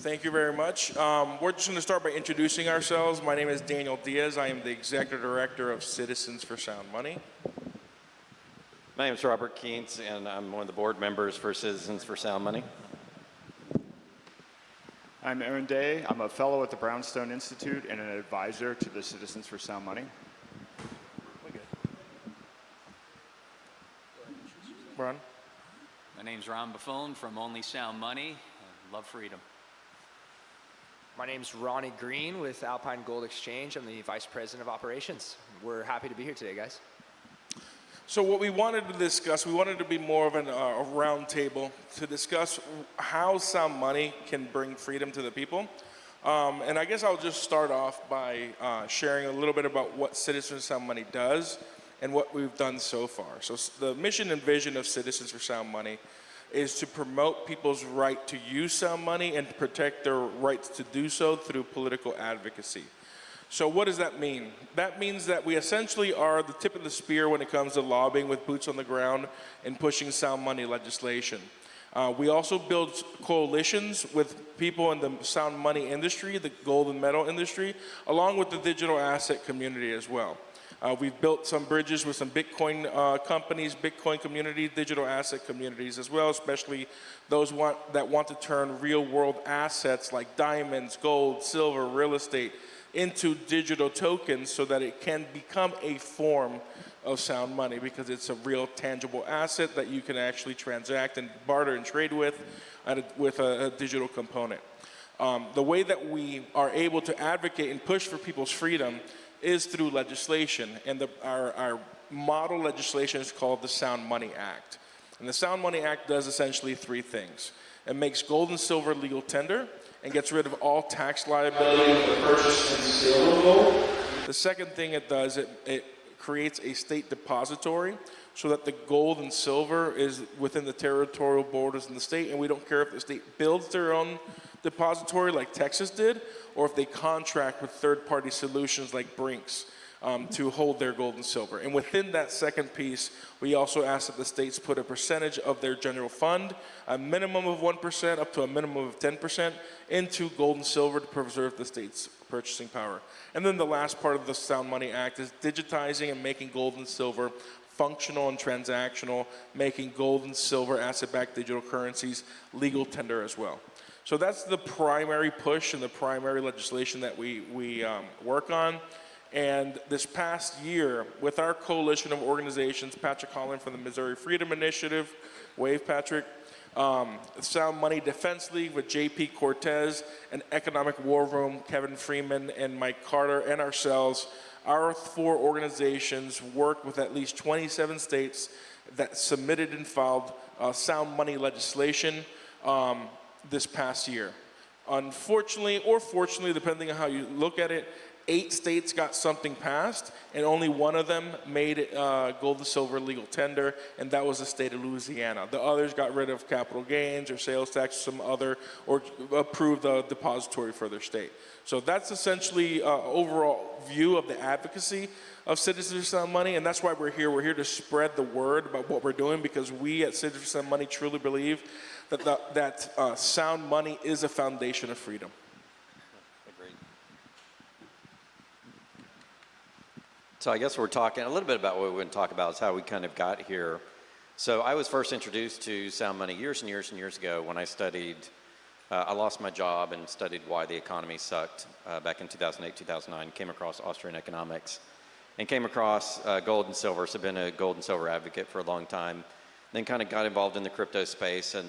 Thank you very much. We're just going to start by introducing ourselves. My name is Daniel Diaz. I am the Executive Director of Citizens for Sound Money. My name is Robert Keens, and I'm one of the board members for Citizens for Sound Money. I'm Aaron Day. I'm a fellow at the Brownstone Institute and an advisor to the Citizens for Sound Money. Ron? My name's Ron Buffone from Only Sound Money. I love freedom. My name's Ronnie Green with Alpine Gold Exchange. I'm the Vice President of Operations. We're happy to be here today, guys. So what we wanted to discuss, we wanted to be more of a round table to discuss how Sound Money can bring freedom to the people. And I guess I'll just start off by sharing a little bit about what Citizens for Sound Money does and what we've done so far. So the mission and vision of Citizens for Sound Money is to promote people's right to use sound money and protect their rights to do so through political advocacy. So what does that mean? That means that we essentially are the tip of the spear when it comes to lobbying with boots on the ground and pushing sound money legislation. We also build coalitions with people in the sound money industry, the gold and metal industry, along with the digital asset community as well. We've built some bridges with some Bitcoin companies, Bitcoin community, digital asset communities as well, especially those that want to turn real world assets like diamonds, gold, silver, real estate into digital tokens so that it can become a form of sound money because it's a real tangible asset that you can actually transact and barter and trade with a digital component. The way that we are able to advocate and push for people's freedom is through legislation, and our model legislation is called the Sound Money Act. And the Sound Money Act does essentially three things. It makes gold and silver legal tender and gets rid of all tax liability for the purchase and sale of gold. The second thing it does, it creates a state depository so that the gold and silver is within the territorial borders in the state, and we don't care if the state builds their own depository like Texas did, or if they contract with third-party solutions like Brinks to hold their gold and silver. And within that second piece, we also ask that the states put a percentage of their general fund, a minimum of 1% up to a minimum of 10%, into gold and silver to preserve the state's purchasing power. And then the last part of the Sound Money Act is digitizing and making gold and silver functional and transactional, making gold and silver asset-backed digital currencies legal tender as well. So that's the primary push and the primary legislation that we work on. And this past year, with our coalition of organizations, Patrick Holland from the Missouri Freedom Initiative, wave Patrick, Sound Money Defense League with JP Cortez, and Economic War Room, Kevin Freeman and Mike Carter, and ourselves, our four organizations worked with at least 27 states that submitted and filed sound money legislation this past year. Unfortunately, or fortunately, depending on how you look at it, 8 states got something passed, and only one of them made it gold and silver legal tender, and that was the state of Louisiana. The others got rid of capital gains or sales tax, some other, or approved the depository for their state. So that's essentially overall view of the advocacy of Citizens for Sound Money, and that's why we're here. We're here to spread the word about what we're doing, because we at Citizens for Sound Money truly believe that sound money is a foundation of freedom. Agreed. So I guess we're talking a little bit about what we're going to talk about is how we kind of got here. So I was first introduced to sound money years and years and years ago when I studied, I lost my job and studied why the economy sucked back in 2008, 2009, came across Austrian economics and came across gold and silver. So I've been a gold and silver advocate for a long time, then kind of got involved in the crypto space, and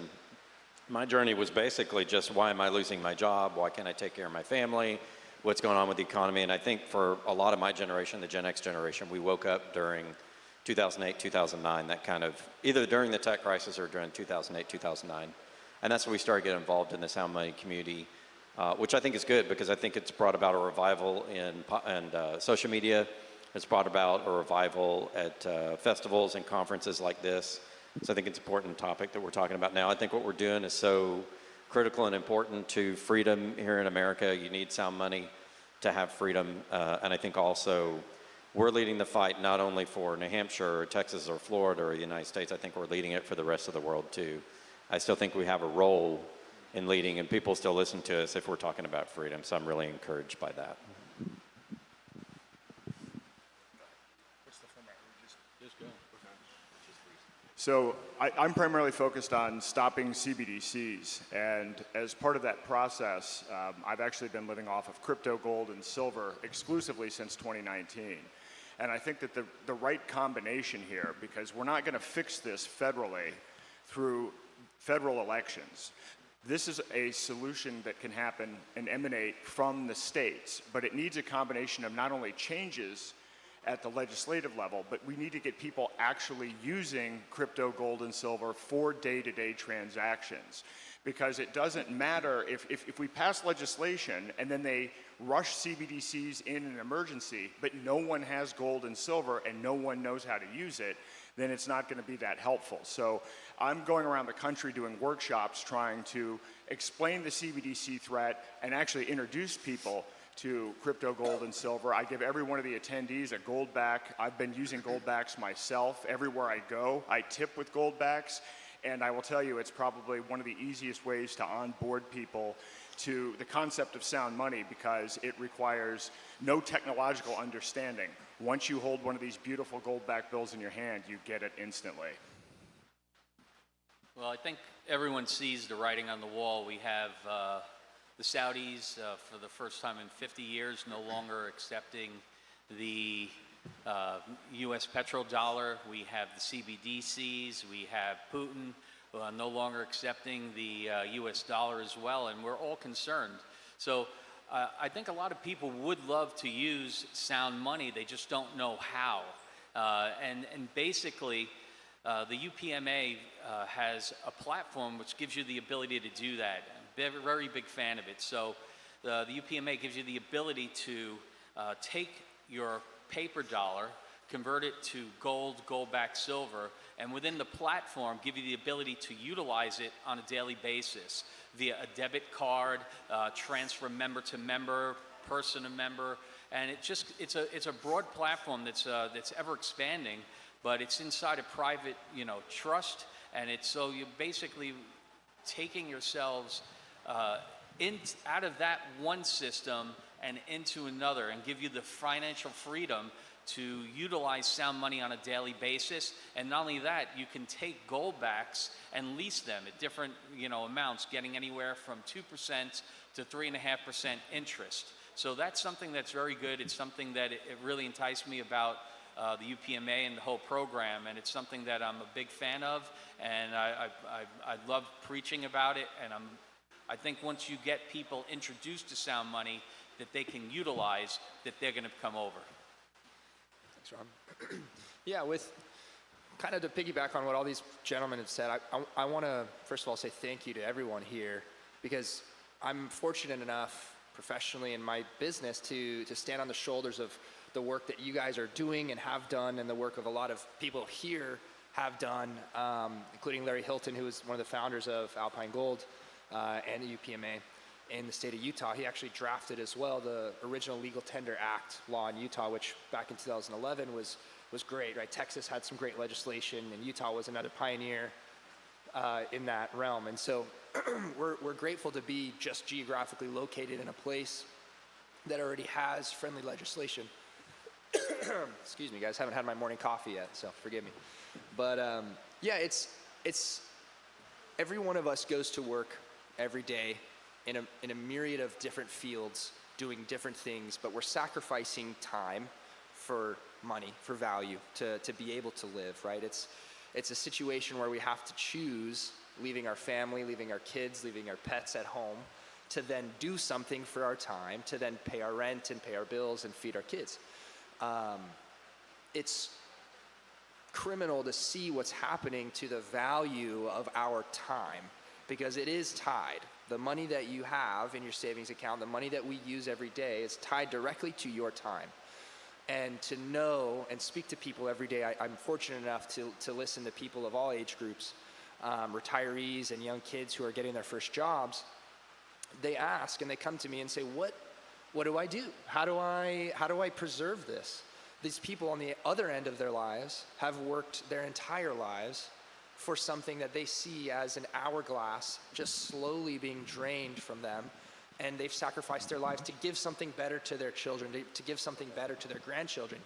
my journey was basically just, why am I losing my job? Why can't I take care of my family? What's going on with the economy? And I think for a lot of my generation, the Gen X generation, we woke up during 2008, 2009, that kind of, either during the tech crisis or during 2008, 2009. And that's when we started getting involved in the sound money community, which I think is good, because I think it's brought about a revival in social media. It's brought about a revival at festivals and conferences like this. So I think it's an important topic that we're talking about now. I think what we're doing is so critical and important to freedom here in America. You need sound money to have freedom. And I think also we're leading the fight not only for New Hampshire or Texas or Florida or the United States. I think we're leading it for the rest of the world too. I still think we have a role in leading, and people still listen to us if we're talking about freedom. So I'm really encouraged by that. So I'm primarily focused on stopping CBDCs, and as part of that process, I've actually been living off of crypto, gold, and silver exclusively since 2019. And I think that the right combination here, because we're not going to fix this federally through federal elections. This is a solution that can happen and emanate from the states, but it needs a combination of not only changes at the legislative level, but we need to get people actually using crypto, gold, and silver for day-to-day transactions. Because it doesn't matter if we pass legislation and then they rush CBDCs in an emergency, but no one has gold and silver and no one knows how to use it, then it's not going to be that helpful. So I'm going around the country doing workshops trying to explain the CBDC threat and actually introduce people to crypto, gold, and silver. I give every one of the attendees a gold back. I've been using gold backs myself. Everywhere I go, I tip with gold backs. And I will tell you, it's probably one of the easiest ways to onboard people to the concept of sound money, because it requires no technological understanding. Once you hold one of these beautiful gold back bills in your hand, you get it instantly. Well, I think everyone sees the writing on the wall. We have the Saudis, for the first time in 50 years, no longer accepting the U.S. petrodollar. We have the CBDCs. We have Putin no longer accepting the U.S. dollar as well, and we're all concerned. So I think a lot of people would love to use sound money. They just don't know how. And basically, the UPMA has a platform which gives you the ability to do that. I'm a very big fan of it. So the UPMA gives you the ability to take your paper dollar, convert it to gold, gold-backed silver, and within the platform give you the ability to utilize it on a daily basis via a debit card, transfer member to member, person to member, and it's a broad platform that's ever expanding, but it's inside a private trust, and it's so you basically taking yourselves out of that one system and into another, and give you the financial freedom to utilize sound money on a daily basis. And not only that, you can take gold backs and lease them at different amounts, getting anywhere from 2% to 3.5% interest. So that's something that's very good. It's something that it really enticed me about the UPMA and the whole program, and it's something that I'm a big fan of, and I love preaching about it. And I think once you get people introduced to sound money that they can utilize, that they're going to come over. Thanks, Ron. Yeah, with kind of to piggyback on what all these gentlemen have said, I want to first of all say thank you to everyone here, because I'm fortunate enough professionally in my business to stand on the shoulders of the work that you guys are doing and have done, and the work of a lot of people here have done, including Larry Hilton, who is one of the founders of Alpine Gold and the UPMA in the state of Utah. He actually drafted as well the original Legal Tender Act law in Utah, which back in 2011 was great, right? Texas had some great legislation, and Utah was another pioneer in that realm. And so we're grateful to be just geographically located in a place that already has friendly legislation. Excuse me, guys, haven't had my morning coffee yet, so forgive me. But yeah, it's every one of us goes to work every day in a myriad of different fields, doing different things, but we're sacrificing time for money, for value, to be able to live, right? It's a situation where we have to choose leaving our family, leaving our kids, leaving our pets at home, to then do something for our time, to then pay our rent and pay our bills and feed our kids. It's criminal to see what's happening to the value of our time, because it is tied. The money that you have in your savings account, the money that we use every day, is tied directly to your time. And to know and speak to people every day, I'm fortunate enough to listen to people of all age groups, retirees and young kids who are getting their first jobs. They ask and they come to me and say, what do I do? How do I preserve this? These people on the other end of their lives have worked their entire lives for something that they see as an hourglass just slowly being drained from them, and they've sacrificed their lives to give something better to their children, to give something better to their grandchildren.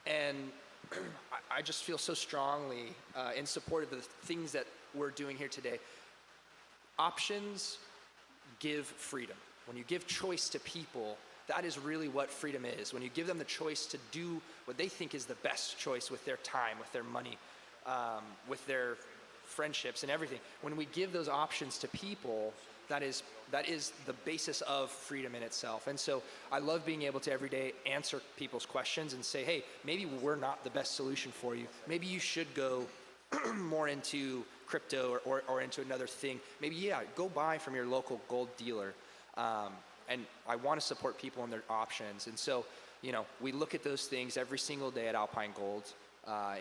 And I just feel so strongly in support of the things that we're doing here today. Options give freedom. When you give choice to people, that is really what freedom is. When you give them the choice to do what they think is the best choice with their time, with their money, with their friendships and everything. When we give those options to people, that is the basis of freedom in itself. And so I love being able to every day answer people's questions and say, hey, maybe we're not the best solution for you. Maybe you should go more into crypto or into another thing. Maybe, yeah, go buy from your local gold dealer. And I want to support people in their options. And so, we look at those things every single day at Alpine Gold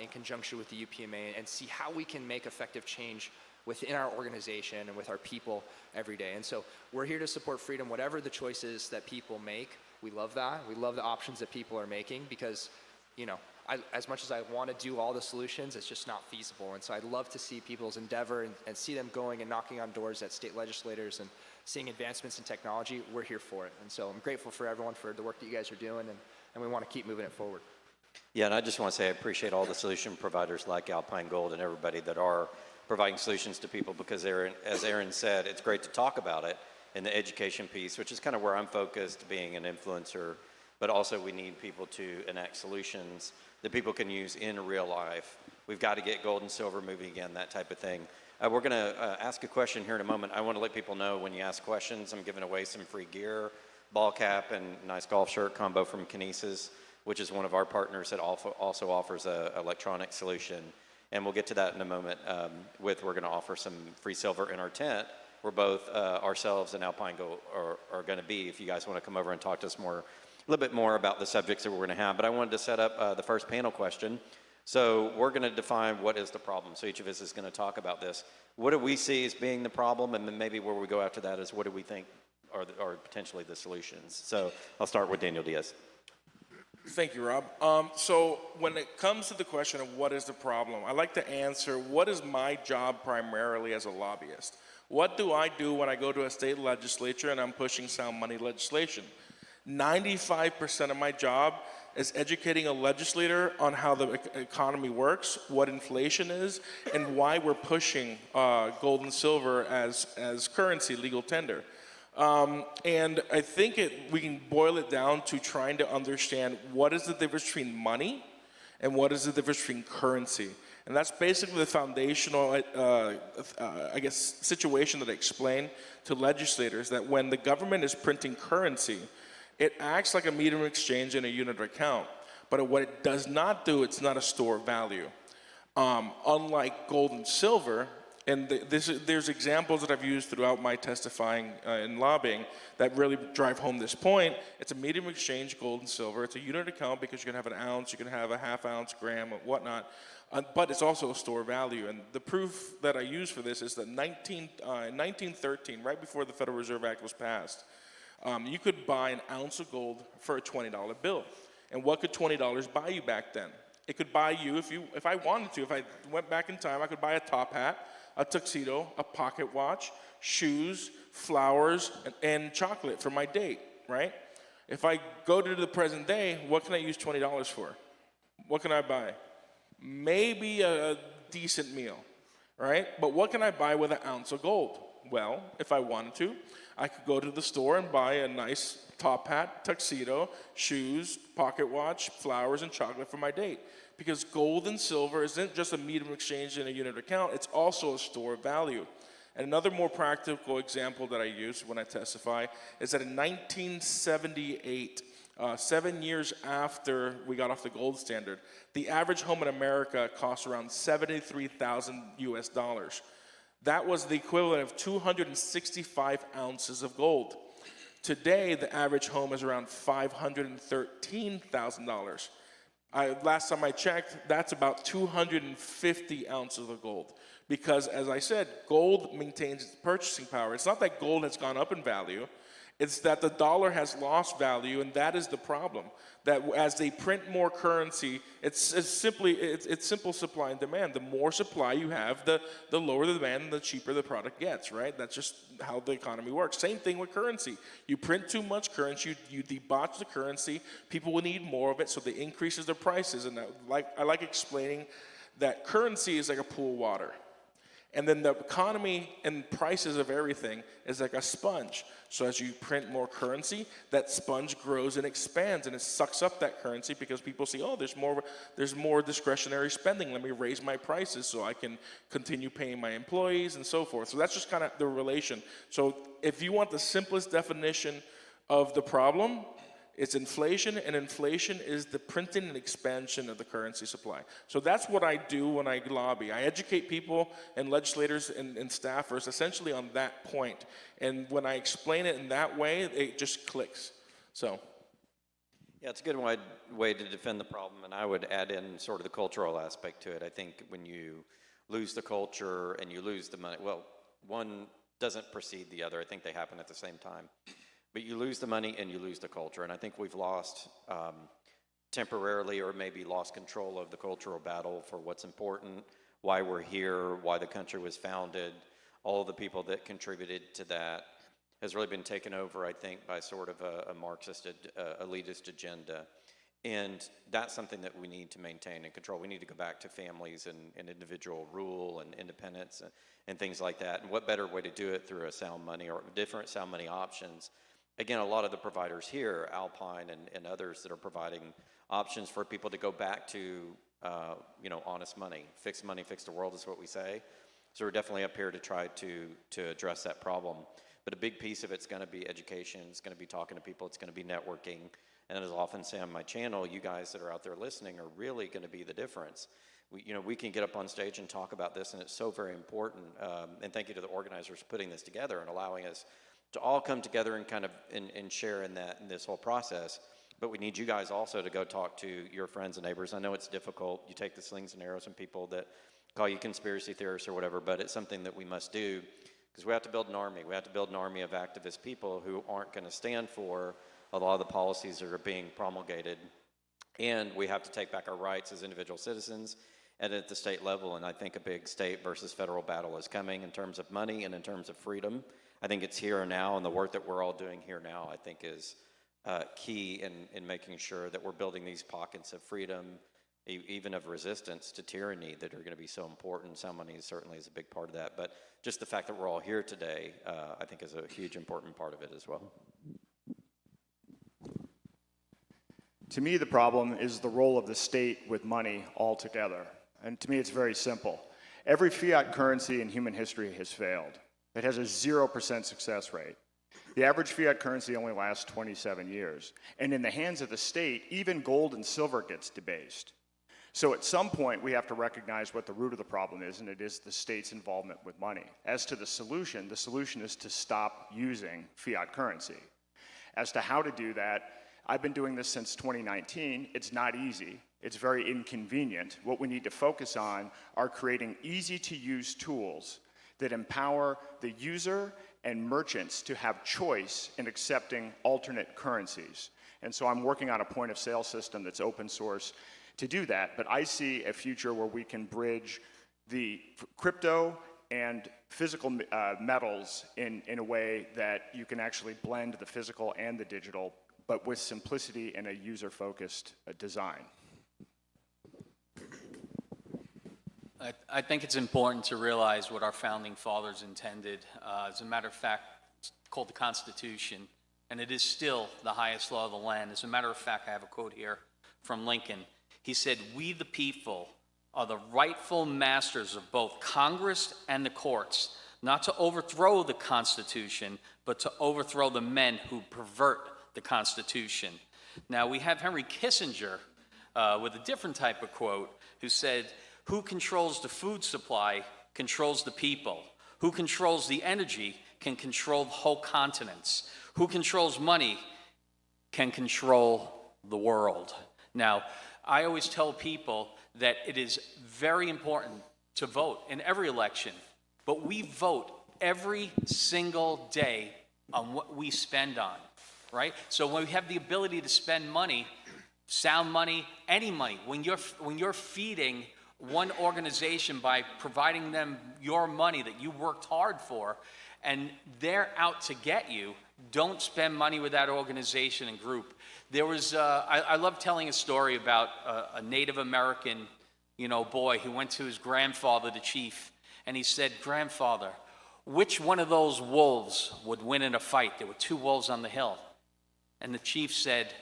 in conjunction with the UPMA and see how we can make effective change within our organization and with our people every day. And so we're here to support freedom, whatever the choices that people make. We love that. We love the options that people are making because, as much as I want to do all the solutions, it's just not feasible. And so I'd love to see people's endeavor and see them going and knocking on doors at state legislators and seeing advancements in technology. We're here for it. And so I'm grateful for everyone for the work that you guys are doing, and we want to keep moving it forward. Yeah, and I just want to say I appreciate all the solution providers like Alpine Gold and everybody that are providing solutions to people because, as Aaron said, it's great to talk about it in the education piece, which is kind of where I'm focused, being an influencer, but also we need people to enact solutions that people can use in real life. We've got to get gold and silver moving again, that type of thing. We're going to ask a question here in a moment. I want to let people know when you ask questions, I'm giving away some free gear, ball cap, and nice golf shirt combo from Kinesis, which is one of our partners that also offers an electronic solution. And we'll get to that in a moment. We're going to offer some free silver in our tent, where both ourselves and Alpine Gold are going to be, if you guys want to come over and talk to us a little bit more about the subjects that we're going to have. But I wanted to set up the first panel question. So we're going to define what is the problem. So each of us is going to talk about this. What do we see as being the problem? And then maybe where we go after that is what do we think are potentially the solutions? So I'll start with Daniel Diaz. Thank you, Rob. So when it comes to the question of what is the problem, I like to answer, what is my job primarily as a lobbyist? What do I do when I go to a state legislature and I'm pushing sound money legislation? 95% of my job is educating a legislator on how the economy works, what inflation is, and why we're pushing gold and silver as currency, legal tender. And I think we can boil it down to trying to understand what is the difference between money and what is the difference between currency. And that's basically the foundational, situation that I explain to legislators, that when the government is printing currency, it acts like a medium of exchange in a unit account. But what it does not do, it's not a store of value. Unlike gold and silver, and there's examples that I've used throughout my testifying in lobbying that really drive home this point. It's a medium of exchange, gold and silver. It's a unit account because you're going to have an ounce, you're going to have a half ounce, gram, or whatnot. But it's also a store of value. And the proof that I use for this is that in 1913, right before the Federal Reserve Act was passed, you could buy an ounce of gold for a $20 bill. And what could $20 buy you back then? It could buy you, if I wanted to, if I went back in time, I could buy a top hat, a tuxedo, a pocket watch, shoes, flowers, and chocolate for my date, right? If I go to the present day, what can I use $20 for? What can I buy? Maybe a decent meal, right? But what can I buy with an ounce of gold? Well, if I wanted to, I could go to the store and buy a nice top hat, tuxedo, shoes, pocket watch, flowers, and chocolate for my date. Because gold and silver isn't just a medium of exchange in a unit account, it's also a store of value. And another more practical example that I use when I testify is that in 1978, 7 years after we got off the gold standard, the average home in America cost around $73,000 US. That was the equivalent of 265 ounces of gold. Today, the average home is around $513,000. Last time I checked, that's about 250 ounces of gold. Because, as I said, gold maintains its purchasing power. It's not that gold has gone up in value. It's that the dollar has lost value, and that is the problem. That as they print more currency, it's simple supply and demand. The more supply you have, the lower the demand, the cheaper the product gets, right? That's just how the economy works. Same thing with currency. You print too much currency, you debauch the currency, people will need more of it, so they increases their prices. And I like explaining that currency is like a pool of water. And then the economy and prices of everything is like a sponge. So as you print more currency, that sponge grows and expands, and it sucks up that currency because people see, oh, there's more discretionary spending. Let me raise my prices so I can continue paying my employees and so forth. So that's just kind of the relation. So if you want the simplest definition of the problem, it's inflation, and inflation is the printing and expansion of the currency supply. So that's what I do when I lobby. I educate people and legislators and staffers essentially on that point. And when I explain it in that way, it just clicks. So. Yeah, it's a good way to defend the problem, and I would add in sort of the cultural aspect to it. I think when you lose the culture and you lose the money, well, one doesn't precede the other. I think they happen at the same time. But you lose the money and you lose the culture. And I think we've lost temporarily, or maybe lost control of the cultural battle for what's important, why we're here, why the country was founded. All of the people that contributed to that has really been taken over, I think, by sort of a Marxist, elitist agenda. And that's something that we need to maintain and control. We need to go back to families and individual rule and independence and things like that. And what better way to do it through a sound money or different sound money options? Again, a lot of the providers here, Alpine and others that are providing options for people to go back to, honest money. Fix the world is what we say. So we're definitely up here to try to address that problem. But a big piece of it's going to be education. It's going to be talking to people. It's going to be networking. And as I often say on my channel, you guys that are out there listening are really going to be the difference. We can get up on stage and talk about this, and it's so very important. And thank you to the organizers for putting this together and allowing us to all come together and kind of and share in this whole process. But we need you guys also to go talk to your friends and neighbors. I know it's difficult. You take the slings and arrows and people that call you conspiracy theorists or whatever, but it's something that we must do because we have to build an army. We have to build an army of activist people who aren't going to stand for a lot of the policies that are being promulgated. And we have to take back our rights as individual citizens and at the state level. And I think a big state versus federal battle is coming in terms of money and in terms of freedom. I think it's here and now, and the work that we're all doing here now, I think, is key in making sure that we're building these pockets of freedom, even of resistance to tyranny, that are going to be so important. Sound money certainly is a big part of that. But just the fact that we're all here today, I think, is a huge, important part of it as well. To me, the problem is the role of the state with money altogether. And to me, it's very simple. Every fiat currency in human history has failed. It has a 0% success rate. The average fiat currency only lasts 27 years. And in the hands of the state, even gold and silver gets debased. So at some point, we have to recognize what the root of the problem is, and it is the state's involvement with money. As to the solution is to stop using fiat currency. As to how to do that, I've been doing this since 2019. It's not easy. It's very inconvenient. What we need to focus on are creating easy-to-use tools that empower the user and merchants to have choice in accepting alternate currencies. And so I'm working on a point-of-sale system that's open source to do that. But I see a future where we can bridge the crypto and physical metals in a way that you can actually blend the physical and the digital, but with simplicity and a user-focused design. I think it's important to realize what our founding fathers intended. As a matter of fact, it's called the Constitution, and it is still the highest law of the land. As a matter of fact, I have a quote here from Lincoln. He said, "We the people are the rightful masters of both Congress and the courts, not to overthrow the Constitution, but to overthrow the men who pervert the Constitution." Now, we have Henry Kissinger with a different type of quote who said, "Who controls the food supply controls the people. Who controls the energy can control the whole continents. Who controls money can control the world." Now, I always tell people that it is very important to vote in every election, but we vote every single day on what we spend on, right? So when we have the ability to spend money, sound money, any money, when you're feeding one organization by providing them your money that you worked hard for, and they're out to get you, don't spend money with that organization and group. There was, I love telling a story about a Native American, boy who went to his grandfather, the chief, and he said, "Grandfather, which one of those wolves would win in a fight?" There were 2 wolves on the hill. And the chief said,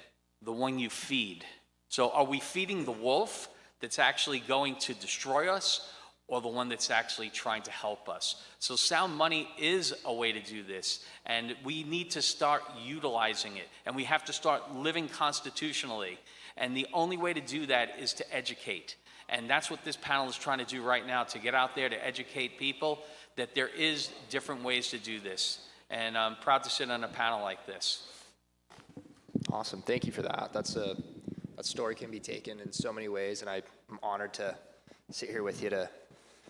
"The one you feed." So are we feeding the wolf that's actually going to destroy us, or the one that's actually trying to help us? So sound money is a way to do this, and we need to start utilizing it, and we have to start living constitutionally. And the only way to do that is to educate. And that's what this panel is trying to do right now, to get out there to educate people that there is different ways to do this. And I'm proud to sit on a panel like this. Awesome. Thank you for that. That story can be taken in so many ways, and I'm honored to sit here with you to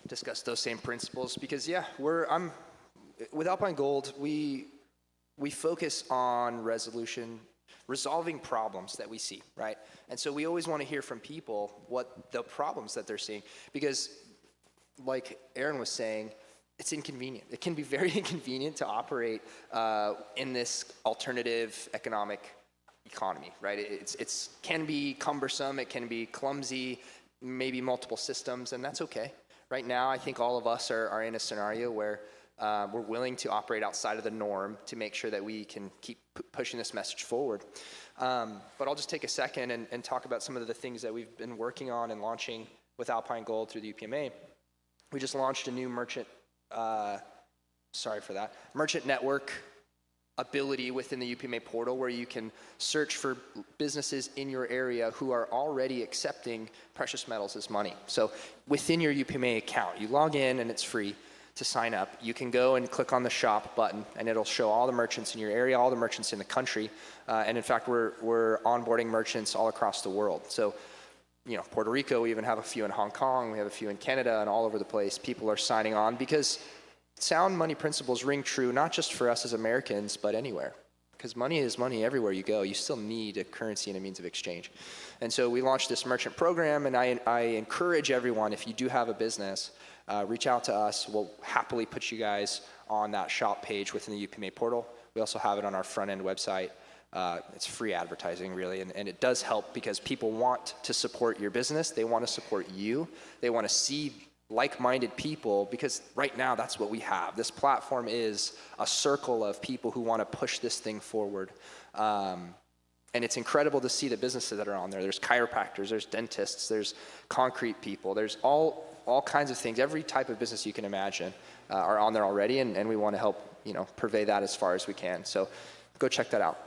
discuss those same principles. Because with Alpine Gold, we focus on resolving problems that we see, right? And so we always want to hear from people what the problems that they're seeing, because like Aaron was saying, it's inconvenient. It can be very inconvenient to operate in this alternative economic economy, right? It can be cumbersome, it can be clumsy, maybe multiple systems, and that's okay. Right now, I think all of us are in a scenario where we're willing to operate outside of the norm to make sure that we can keep pushing this message forward. But I'll just take a second and talk about some of the things that we've been working on and launching with Alpine Gold through the UPMA. We just launched a new merchant network ability within the UPMA portal, where you can search for businesses in your area who are already accepting precious metals as money. So within your UPMA account, you log in and it's free to sign up. You can go and click on the shop button, and it'll show all the merchants in your area, all the merchants in the country. And in fact, we're onboarding merchants all across the world. So, Puerto Rico, we even have a few in Hong Kong, we have a few in Canada, and all over the place. People are signing on because sound money principles ring true, not just for us as Americans, but anywhere. Because money is money everywhere you go. You still need a currency and a means of exchange. And so we launched this merchant program, and I encourage everyone, if you do have a business, reach out to us. We'll happily put you guys on that shop page within the UPMA portal. We also have it on our front-end website. It's free advertising, really, and it does help because people want to support your business. They want to support you. They want to see like-minded people, because right now that's what we have. This platform is a circle of people who want to push this thing forward. And it's incredible to see the businesses that are on there. There's chiropractors, there's dentists, there's concrete people, there's all kinds of things. Every type of business you can imagine are on there already, and we want to help purvey that as far as we can. So go check that out.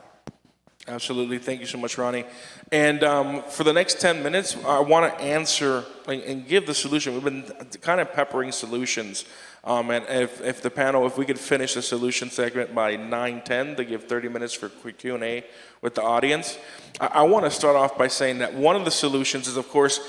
Absolutely. Thank you so much, Ronnie. And for the next 10 minutes, I want to answer and give the solution. We've been kind of peppering solutions. And if the panel, if we could finish the solution segment by 9:10 to give 30 minutes for quick Q&A with the audience, I want to start off by saying that one of the solutions is, of course,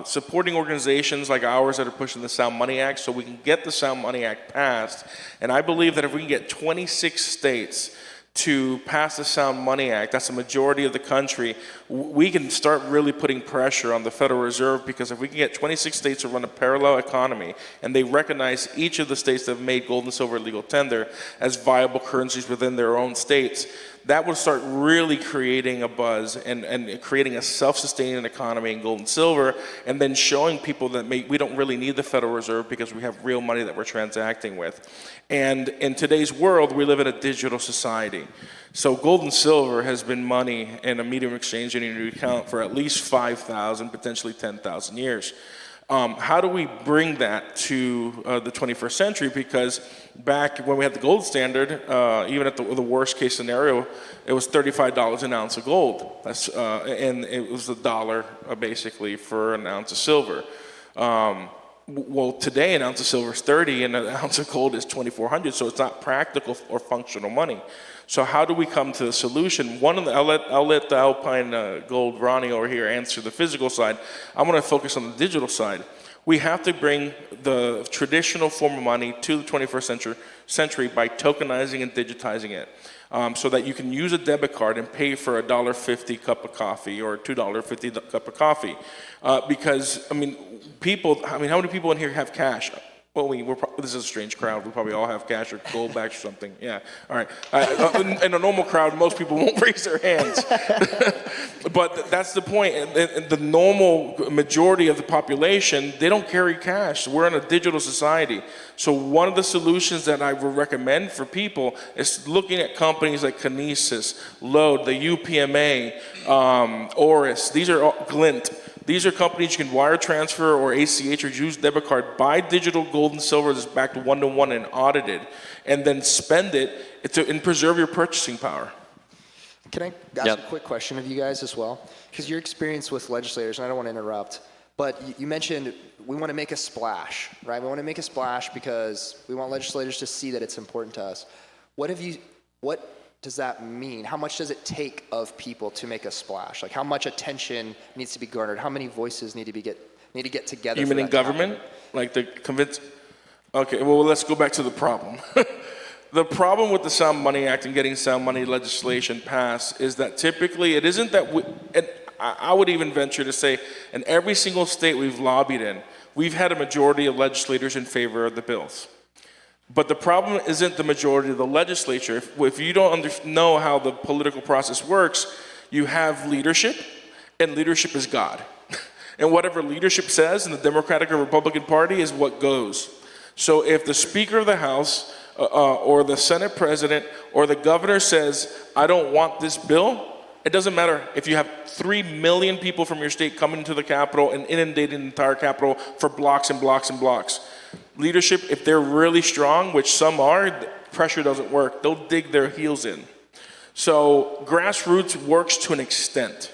supporting organizations like ours that are pushing the Sound Money Act so we can get the Sound Money Act passed. And I believe that if we can get 26 states to pass the Sound Money Act, that's a majority of the country, we can start really putting pressure on the Federal Reserve, because if we can get 26 states to run a parallel economy and they recognize each of the states that have made gold and silver legal tender as viable currencies within their own states, that will start really creating a buzz and creating a self-sustaining economy in gold and silver, and then showing people that we don't really need the Federal Reserve because we have real money that we're transacting with. And in today's world, we live in a digital society. So gold and silver has been money in a medium exchange in your account for at least 5,000, potentially 10,000 years. How do we bring that to the 21st century? Because back when we had the gold standard, even at the worst case scenario, it was $35 an ounce of gold. And it was $1 basically for an ounce of silver. Well, today an ounce of silver is 30 and an ounce of gold is 2,400, so it's not practical or functional money. So how do we come to the solution? I'll let the Alpine Gold Ronnie over here answer the physical side. I'm going to focus on the digital side. We have to bring the traditional form of money to the 21st century by tokenizing and digitizing it. So that you can use a debit card and pay for a $1.50 cup of coffee or a $2.50 cup of coffee. Because, I mean, how many people in here have cash? Well, this is a strange crowd. We probably all have cash or gold backs or something. Yeah, all right. In a normal crowd, most people won't raise their hands. But that's the point. And the normal majority of the population, they don't carry cash. We're in a digital society. So one of the solutions that I would recommend for people is looking at companies like Kinesis, Load, the UPMA, Oris. These are all, Glint. These are companies you can wire transfer or ACH or use debit card, buy digital gold and silver that's backed one-to-one and audited, and then spend it and preserve your purchasing power. Can I ask a quick question of you guys as well? Because your experience with legislators, and I don't want to interrupt, but you mentioned we want to make a splash, right? We want to make a splash because we want legislators to see that it's important to us. What does that mean? How much does it take of people to make a splash? Like how much attention needs to be garnered? How many voices need to get together? You mean in government? Like the convince? Okay, well, let's go back to the problem. The problem with the Sound Money Act and getting sound money legislation passed is that typically it isn't that and I would even venture to say in every single state we've lobbied in, we've had a majority of legislators in favor of the bills. But the problem isn't the majority of the legislature. If you don't know how the political process works, you have leadership, and leadership is God. And whatever leadership says in the Democratic or Republican Party is what goes. So if the Speaker of the House or the Senate President or the governor says, I don't want this bill, it doesn't matter if you have 3 million people from your state coming to the Capitol and inundating the entire Capitol for blocks and blocks and blocks. Leadership, if they're really strong, which some are, pressure doesn't work. They'll dig their heels in. So grassroots works to an extent.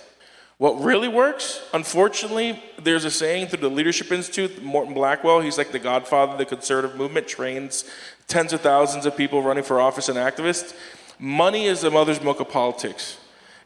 What really works, unfortunately, there's a saying through the Leadership Institute, Morton Blackwell, he's like the godfather of the conservative movement, trains tens of thousands of people running for office and activists. Money is the mother's milk of politics.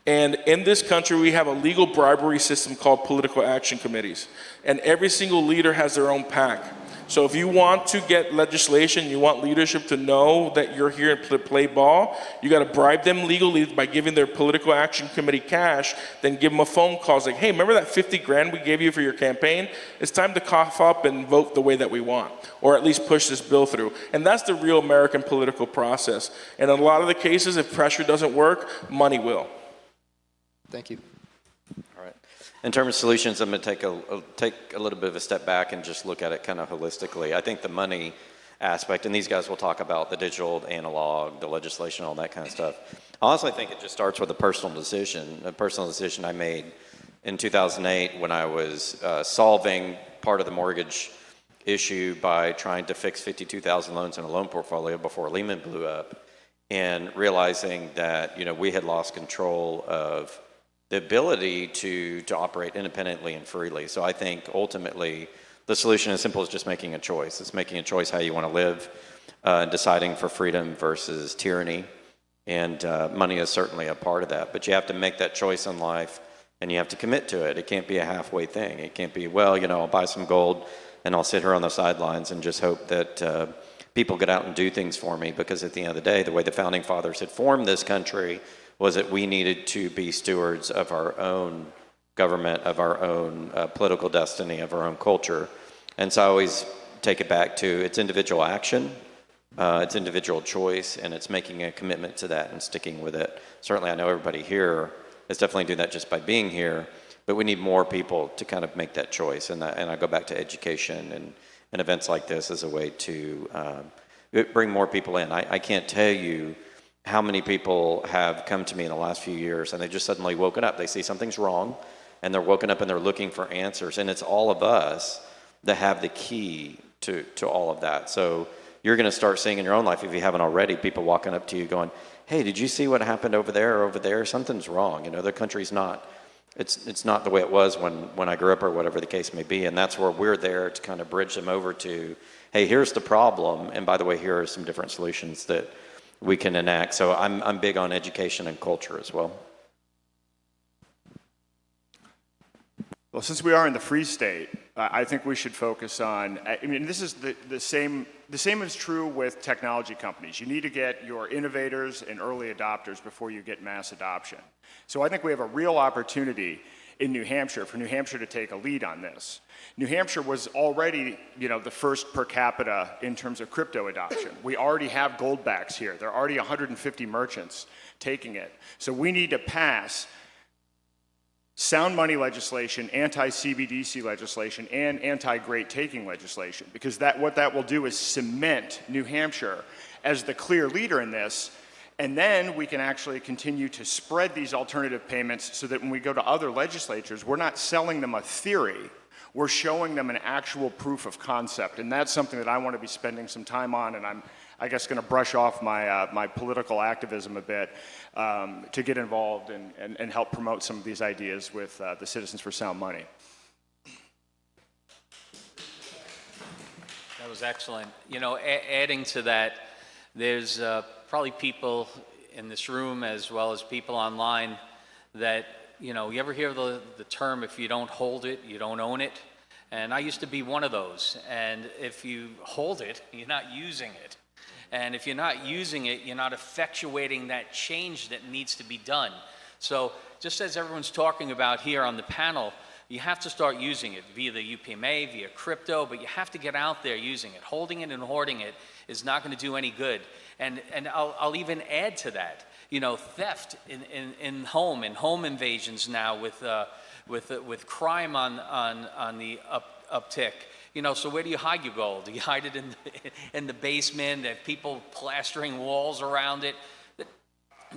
And in this country, we have a legal bribery system called political action committees. And every single leader has their own PAC. So if you want to get legislation, you want leadership to know that you're here to play ball, you got to bribe them legally by giving their political action committee cash, then give them a phone call. It's like, hey, remember that 50 grand we gave you for your campaign? It's time to cough up and vote the way that we want, or at least push this bill through. And that's the real American political process. And in a lot of the cases, if pressure doesn't work, money will. Thank you. All right. In terms of solutions, I'm going to take a little bit of a step back and just look at it kind of holistically. I think the money aspect, and these guys will talk about the digital, the analog, the legislation, all that kind of stuff. I honestly think it just starts with a personal decision I made in 2008 when I was solving part of the mortgage issue by trying to fix 52,000 loans in a loan portfolio before Lehman blew up, and realizing that we had lost control of the ability to operate independently and freely. So I think ultimately the solution is simple as just making a choice. It's making a choice how you want to live, deciding for freedom versus tyranny. And money is certainly a part of that. But you have to make that choice in life and you have to commit to it. It can't be a halfway thing. It can't be, well, I'll buy some gold and I'll sit here on the sidelines and just hope that people get out and do things for me, because at the end of the day, the way the founding fathers had formed this country was that we needed to be stewards of our own government, of our own political destiny, of our own culture. And so I always take it back to it's individual action, it's individual choice, and it's making a commitment to that and sticking with it. Certainly I know everybody here is definitely doing that just by being here, but we need more people to kind of make that choice. And I go back to education and events like this as a way to bring more people in. I can't tell you how many people have come to me in the last few years and they just suddenly woken up. They see something's wrong and they're woken up and they're looking for answers. And it's all of us that have the key to all of that. So you're going to start seeing in your own life, if you haven't already, people walking up to you going, hey, did you see what happened over there or over there? Something's wrong. The country's not, it's not the way it was when I grew up or whatever the case may be. And that's where we're there to kind of bridge them over to, hey, here's the problem. And by the way, here are some different solutions that we can enact. So I'm big on education and culture as well. Well, since we are in the free state, I think we should focus on, I mean, this is the same is true with technology companies. You need to get your innovators and early adopters before you get mass adoption. So I think we have a real opportunity in New Hampshire for New Hampshire to take a lead on this. New Hampshire was already, the first per capita in terms of crypto adoption. We already have gold backs here. There are already 150 merchants taking it. So we need to pass sound money legislation, anti-CBDC legislation, and anti-great taking legislation, because what that will do is cement New Hampshire as the clear leader in this, and then we can actually continue to spread these alternative payments so that when we go to other legislatures, we're not selling them a theory, we're showing them an actual proof of concept, and that's something that I want to be spending some time on, and I'm, I guess, going to brush off my political activism a bit to get involved and help promote some of these ideas with the Citizens for Sound Money. That was excellent. Adding to that, there's probably people in this room as well as people online that, you ever hear the term, if you don't hold it, you don't own it? And I used to be one of those. And if you hold it, you're not using it. And if you're not using it, you're not effectuating that change that needs to be done. So just as everyone's talking about here on the panel, you have to start using it via the UPMA, via crypto, but you have to get out there using it. Holding it and hoarding it is not going to do any good. And I'll even add to that, theft in home invasions now with crime on the uptick. So where do you hide your gold? Do you hide it in the basement? Have people plastering walls around it?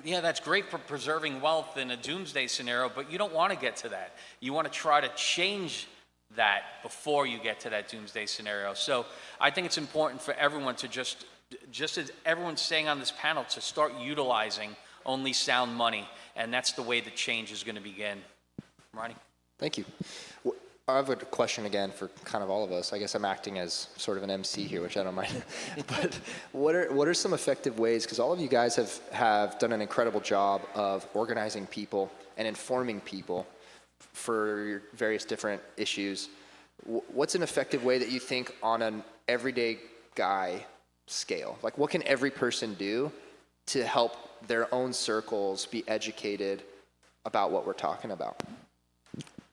Yeah, that's great for preserving wealth in a doomsday scenario, but you don't want to get to that. You want to try to change that before you get to that doomsday scenario. So I think it's important for everyone to just as everyone's saying on this panel, to start utilizing only sound money, and that's the way the change is going to begin. Ronnie? Thank you. I have a question again for kind of all of us. I guess I'm acting as sort of an MC here, which I don't mind. But what are some effective ways, because all of you guys have done an incredible job of organizing people and informing people for your various different issues. What's an effective way that you think on an everyday guy scale? Like, what can every person do to help their own circles be educated about what we're talking about?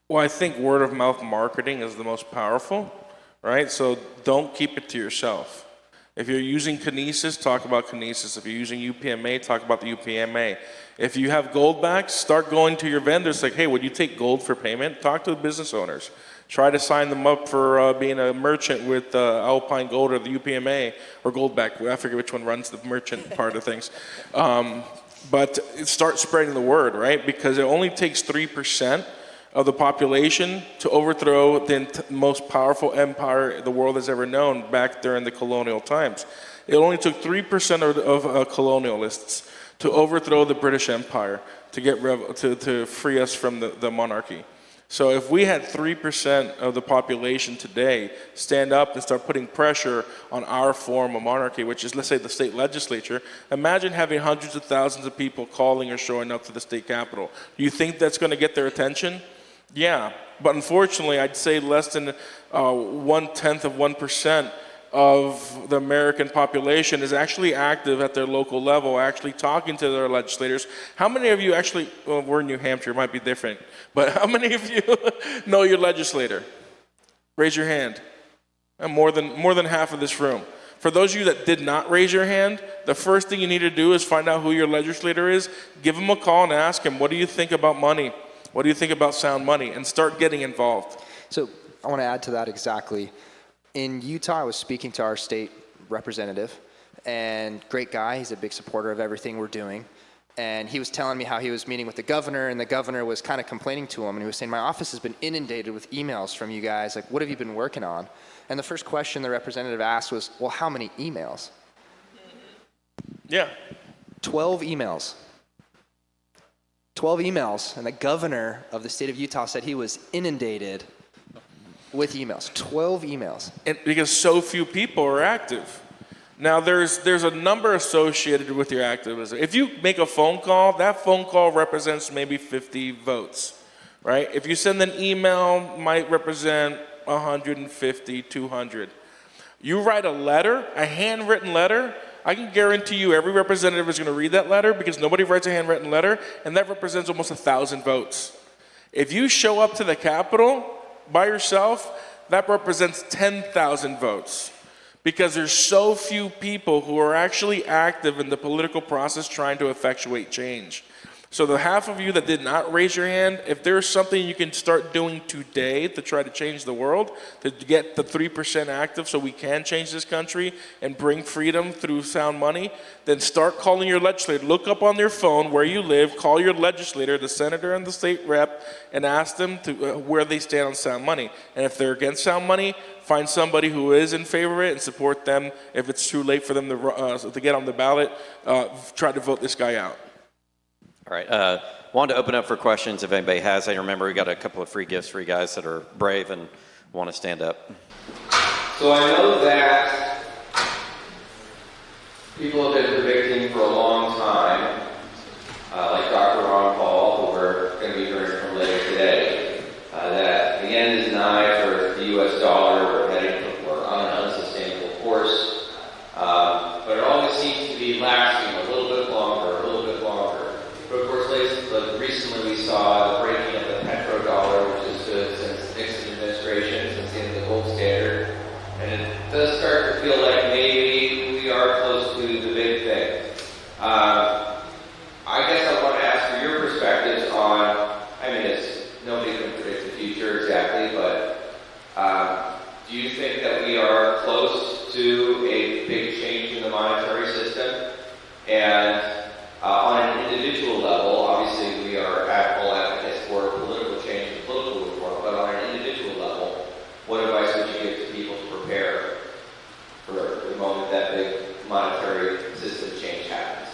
Well, I think word of mouth marketing is the most powerful, right? So don't keep it to yourself. If you're using Kinesis, talk about Kinesis. If you're using UPMA, talk about the UPMA. If you have gold backs, start going to your vendors like, hey, would you take gold for payment? Talk to the business owners. Try to sign them up for being a merchant with Alpine Gold or the UPMA or Goldback. I forget which one runs the merchant part of things. But start spreading the word, right? Because it only takes 3% of the population to overthrow the most powerful empire the world has ever known back during the colonial times. It only took 3% of colonialists to overthrow the British Empire to free us from the monarchy. So if we had 3% of the population today stand up and start putting pressure on our form of monarchy, which is, let's say, the state legislature, imagine having hundreds of thousands of people calling or showing up to the state capitol. Do you think that's going to get their attention? Yeah, but unfortunately, I'd say less than 0.1% of the American population is actually active at their local level, actually talking to their legislators. How many of you actually, well, we're in New Hampshire, it might be different, but how many of you know your legislator? Raise your hand. More than half of this room. For those of you that did not raise your hand, the first thing you need to do is find out who your legislator is, give him a call and ask him, what do you think about money? What do you think about sound money? And start getting involved. So I want to add to that exactly. In Utah, I was speaking to our state representative, and great guy. He's a big supporter of everything we're doing. And he was telling me how he was meeting with the governor, and the governor was kind of complaining to him. And he was saying, my office has been inundated with emails from you guys. Like, what have you been working on? And the first question the representative asked was, well, how many emails? Yeah. 12 emails. 12 emails, and the governor of the state of Utah said he was inundated with emails. 12 emails. And because so few people are active. Now, there's a number associated with your activism. If you make a phone call, that phone call represents maybe 50 votes. right? If you send an email, might represent 150, 200. You write a letter, a handwritten letter, I can guarantee you every representative is going to read that letter because nobody writes a handwritten letter, and that represents almost 1,000 votes. If you show up to the Capitol by yourself, that represents 10,000 votes because there's so few people who are actually active in the political process trying to effectuate change. So the half of you that did not raise your hand, if there's something you can start doing today to try to change the world, to get the 3% active so we can change this country and bring freedom through sound money, then start calling your legislator. Look up on their phone where you live, call your legislator, the senator and the state rep, and ask them to, where they stand on sound money. And if they're against sound money, find somebody who is in favor of it and support them. If it's too late for them to get on the ballot, try to vote this guy out. All right, wanted to open up for questions if anybody has any. Remember, we got a couple of free gifts for you guys that are brave and want to stand up. So I know that people have been predicting for a long time, like Dr. Ron Paul, who we're going to be hearing from later today, that the end is nigh for the U.S. dollar. We're on an unsustainable course, but it always seems to be lasting a little bit longer, a little bit longer. But of course, recently we saw the breaking of the petrodollar, which has stood since Nixon administration, since the end of the gold standard. And it does start to feel like maybe we are close to the big thing. I guess I want to ask for your perspectives on, nobody can predict the future exactly, but do you think that we are close to a big change in the monetary system? And on an individual level, obviously we are all advocates for political change and political reform, but on an individual level, what advice would you give to people to prepare for the moment that big monetary system change happens?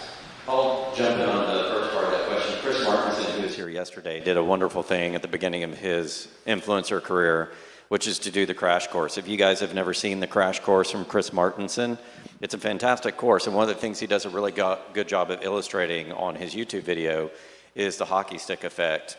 I'll jump in on the first part of that question. Chris Martinson, who was here yesterday, did a wonderful thing at the beginning of his influencer career, which is to do the crash course. If you guys have never seen the crash course from Chris Martinson, it's a fantastic course, and one of the things he does a really good job of illustrating on his YouTube video is the hockey stick effect.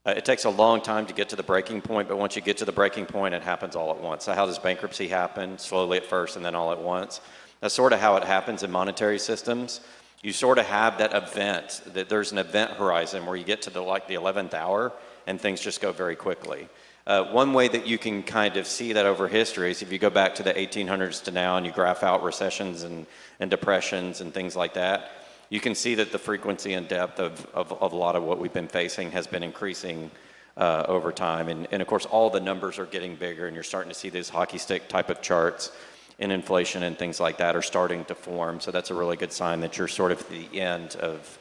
It takes a long time to get to the breaking point, but once you get to the breaking point, it happens all at once. So how does bankruptcy happen? Slowly at first and then all at once. That's sort of how it happens in monetary systems. You sort of have that event, that there's an event horizon where you get to the 11th hour and things just go very quickly. One way that you can kind of see that over history is if you go back to the 1800s to now and you graph out recessions and depressions and things like that, you can see that the frequency and depth of a lot of what we've been facing has been increasing over time. And of course, all the numbers are getting bigger and you're starting to see these hockey stick type of charts in inflation and things like that are starting to form. So that's a really good sign that you're sort of at the end of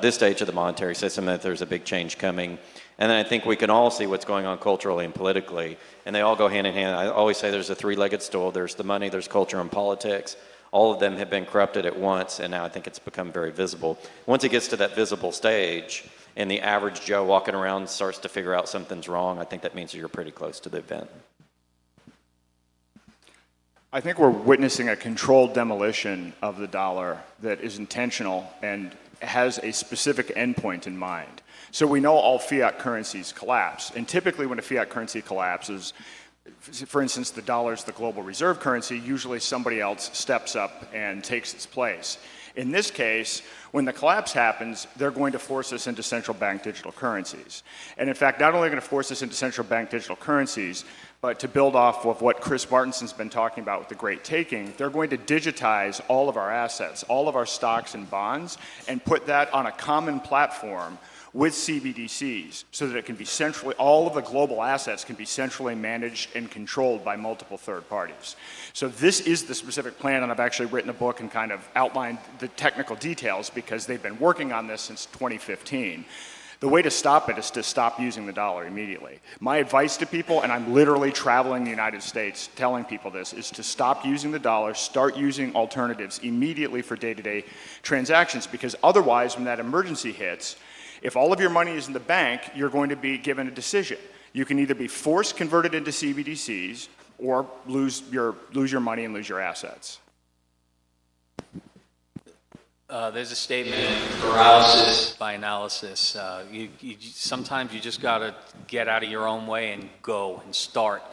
this stage of the monetary system, that there's a big change coming. And then I think we can all see what's going on culturally and politically, and they all go hand in hand. I always say there's a three-legged stool. There's the money, there's culture, and politics. All of them have been corrupted at once, and now I think it's become very visible. Once it gets to that visible stage, and the average Joe walking around starts to figure out something's wrong, I think that means you're pretty close to the event. I think we're witnessing a controlled demolition of the dollar that is intentional and has a specific endpoint in mind. So we know all fiat currencies collapse, and typically when a fiat currency collapses, for instance, the dollar is the global reserve currency, usually somebody else steps up and takes its place. In this case, when the collapse happens, they're going to force us into central bank digital currencies. And in fact, not only are they going to force us into central bank digital currencies, but to build off of what Chris Martinson's been talking about with the great taking, they're going to digitize all of our assets, all of our stocks and bonds, and put that on a common platform with CBDCs so that it can be centrally, all of the global assets can be centrally managed and controlled by multiple third parties. So this is the specific plan, and I've actually written a book and kind of outlined the technical details because they've been working on this since 2015. The way to stop it is to stop using the dollar immediately. My advice to people, and I'm literally traveling the United States telling people this, is to stop using the dollar, start using alternatives immediately for day-to-day transactions, because otherwise, when that emergency hits, if all of your money is in the bank, you're going to be given a decision. You can either be forced converted into CBDCs or lose your money and lose your assets. There's a statement, paralysis by analysis. Sometimes you just got to get out of your own way and go and start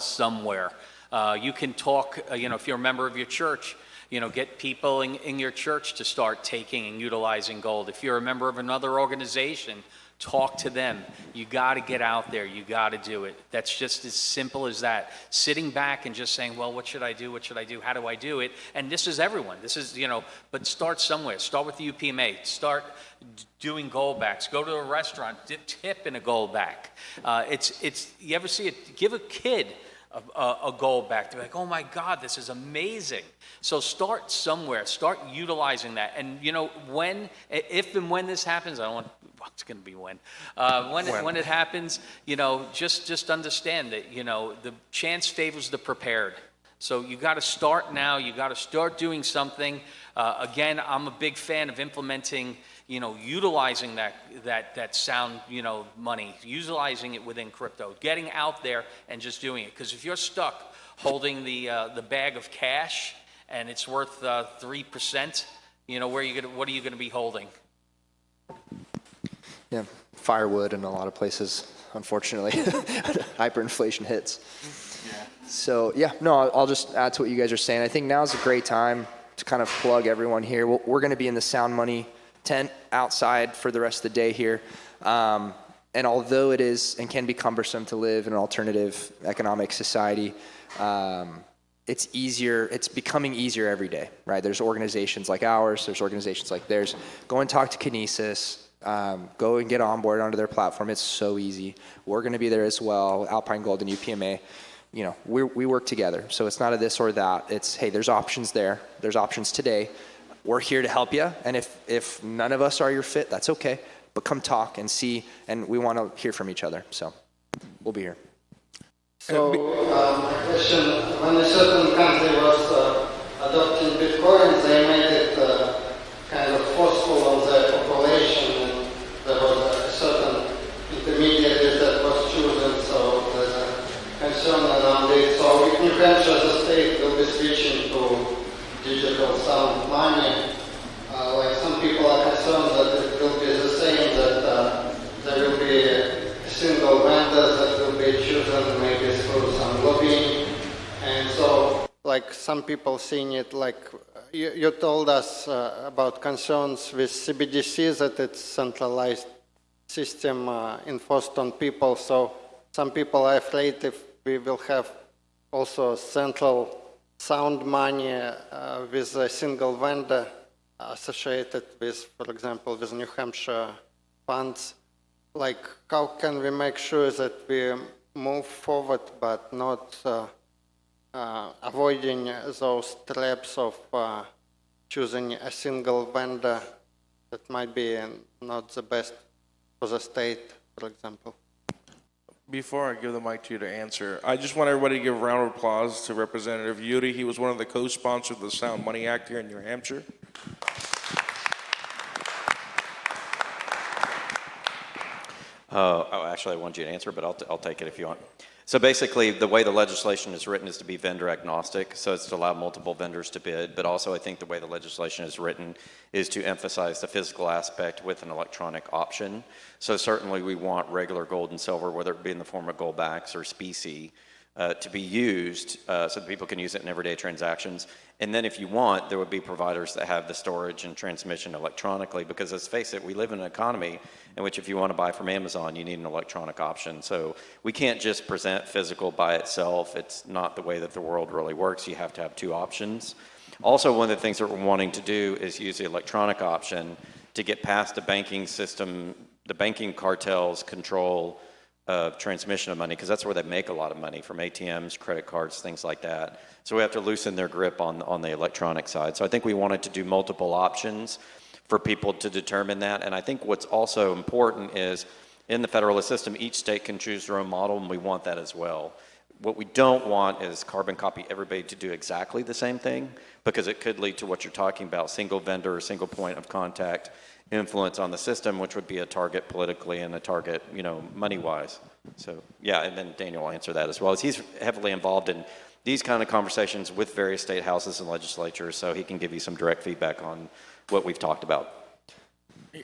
somewhere. You can talk, if you're a member of your church, get people in your church to start taking and utilizing gold. If you're a member of another organization, talk to them. You got to get out there. You got to do it. That's just as simple as that. Sitting back and just saying, well, what should I do? What should I do? How do I do it? And this is everyone. This is, but start somewhere. Start with the UPMA. Start doing gold backs. Go to a restaurant, tip in a gold back. You ever see it? Give a kid a gold back. They're like, oh my God, this is amazing. So start somewhere. Start utilizing that. And if and when this happens, I don't want. Well, it's going to be when. When it happens, just understand that the chance favors the prepared. So you got to start now. You got to start doing something. Again, I'm a big fan of implementing. Utilizing that sound, money, utilizing it within crypto, getting out there and just doing it. Because if you're stuck holding the bag of cash and it's worth 3%, what are you gonna be holding? Yeah, firewood in a lot of places, unfortunately. Hyperinflation hits. Yeah. So I'll just add to what you guys are saying. I think now's a great time to kind of plug everyone here. We're going to be in the Sound Money tent outside for the rest of the day here. And although it is and can be cumbersome to live in an alternative economic society, it's becoming easier every day, right? There's organizations like ours, there's organizations like theirs. Go and talk to Kinesis, go and get on board onto their platform. It's so easy. We're going to be there as well, Alpine Gold and UPMA. We work together. So it's not a this or that. It's, hey, there's options there. There's options today. We're here to help you, and if none of us are your fit, that's okay. But come talk and see, and we want to hear from each other. So we'll be here. So my question: when a certain country was adopting Bitcoin, they made it kind of forceful on the population, and there was a certain intermediary that was chosen. So there's a concern around it. So if New Hampshire, the state, will be switching to digital sound money, like some people are concerned that it will be the same, that there will be a single vendor that will be chosen maybe through some lobbying. And so, like some people seeing it, like you told us about concerns with CBDC, that it's centralized system enforced on people. So some people are afraid if we will have also central sound money with a single vendor associated with, for example, with New Hampshire funds. Like, how can we make sure that we move forward but not avoiding those traps of choosing a single vendor that might be not the best for the state, for example? Before I give the mic to you to answer, I just want everybody to give a round of applause to Representative Yuri. He was one of the co-sponsors of the Sound Money Act here in New Hampshire. Actually, I want you to answer, but I'll take it if you want. So basically, the way the legislation is written is to be vendor agnostic, so it's to allow multiple vendors to bid, but also I think the way the legislation is written is to emphasize the physical aspect with an electronic option. So certainly we want regular gold and silver, whether it be in the form of gold backs or specie, to be used so that people can use it in everyday transactions. And then if you want, there would be providers that have the storage and transmission electronically, because let's face it, we live in an economy in which if you want to buy from Amazon, you need an electronic option. So we can't just present physical by itself. It's not the way that the world really works. You have to have two options. Also, one of the things that we're wanting to do is use the electronic option to get past the banking system, the banking cartels' control of transmission of money, because that's where they make a lot of money, from ATMs, credit cards, things like that. So we have to loosen their grip on the electronic side. So I think we wanted to do multiple options for people to determine that. And I think what's also important is in the federalist system, each state can choose their own model, and we want that as well. What we don't want is carbon copy everybody to do exactly the same thing, because it could lead to what you're talking about, single vendor or single point of contact influence on the system, which would be a target politically and a target, money-wise. So, yeah, and then Daniel will answer that as well, as he's heavily involved in these kind of conversations with various state houses and legislatures, so he can give you some direct feedback what we've talked about.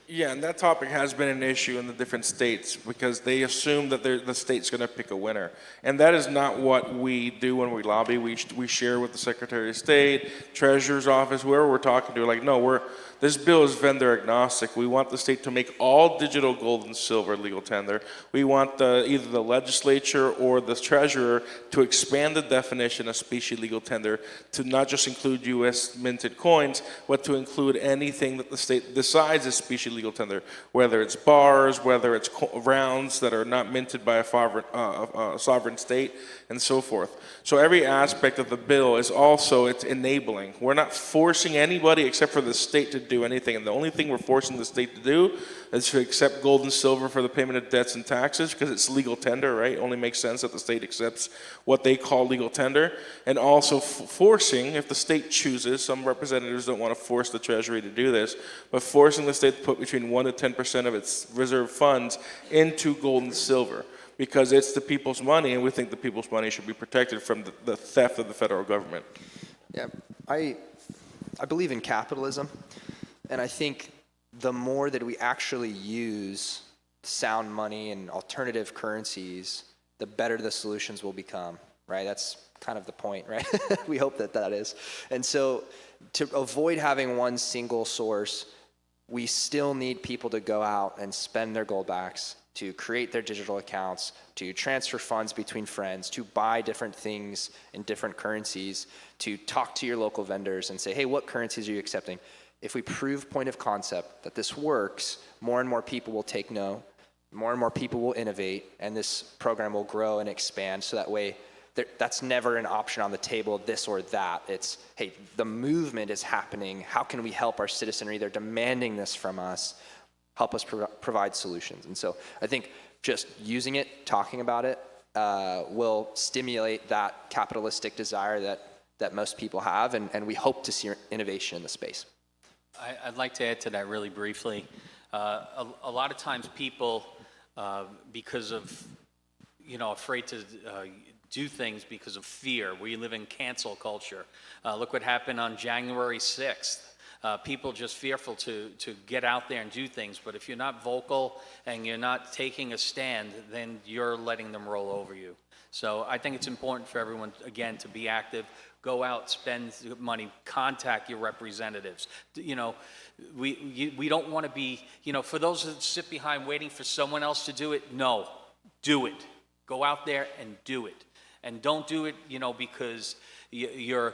Yeah, and that topic has been an issue in the different states because they assume that the state's going to pick a winner. And that is not what we do when we lobby. We share with the Secretary of State, Treasurer's Office, whoever we're talking to, like, no, this bill is vendor agnostic. We want the state to make all digital gold and silver legal tender. We want either the legislature or the treasurer to expand the definition of specie legal tender to not just include U.S. minted coins, but to include anything that the state decides is specie legal tender, whether it's bars, whether it's rounds that are not minted by a sovereign state, and so forth. So every aspect of the bill is also, it's enabling. We're not forcing anybody except for the state to do anything, and the only thing we're forcing the state to do is to accept gold and silver for the payment of debts and taxes, because it's legal tender, right? It only makes sense that the state accepts what they call legal tender, and also forcing, if the state chooses, some representatives don't want to force the Treasury to do this, but forcing the state to put between 1 to 10% of its reserve funds into gold and silver, because it's the people's money, and we think the people's money should be protected from the theft of the federal government. Yeah, I believe in capitalism, and I think the more that we actually use sound money and alternative currencies, the better the solutions will become, right? That's kind of the point, right? We hope that is. And so to avoid having one single source, we still need people to go out and spend their goldbacks, to create their digital accounts, to transfer funds between friends, to buy different things in different currencies, to talk to your local vendors and say, hey, what currencies are you accepting? If we prove point of concept that this works, more and more people will take note, more and more people will innovate, and this program will grow and expand, so that way that's never an option on the table, this or that. It's, hey, the movement is happening. How can we help our citizenry? They're demanding this from us. Help us provide solutions. And so I think just using it, talking about it, will stimulate that capitalistic desire that most people have, and we hope to see innovation in the space. I'd like to add to that really briefly. A lot of times people, because of, afraid to do things because of fear. We live in cancel culture. Look what happened on January 6th. People just fearful to get out there and do things. But if you're not vocal and you're not taking a stand, then you're letting them roll over you. So I think it's important for everyone, again, to be active. Go out, spend money, contact your representatives. We don't want to be, for those that sit behind waiting for someone else to do it, no, do it. Go out there and do it. And don't do it, because you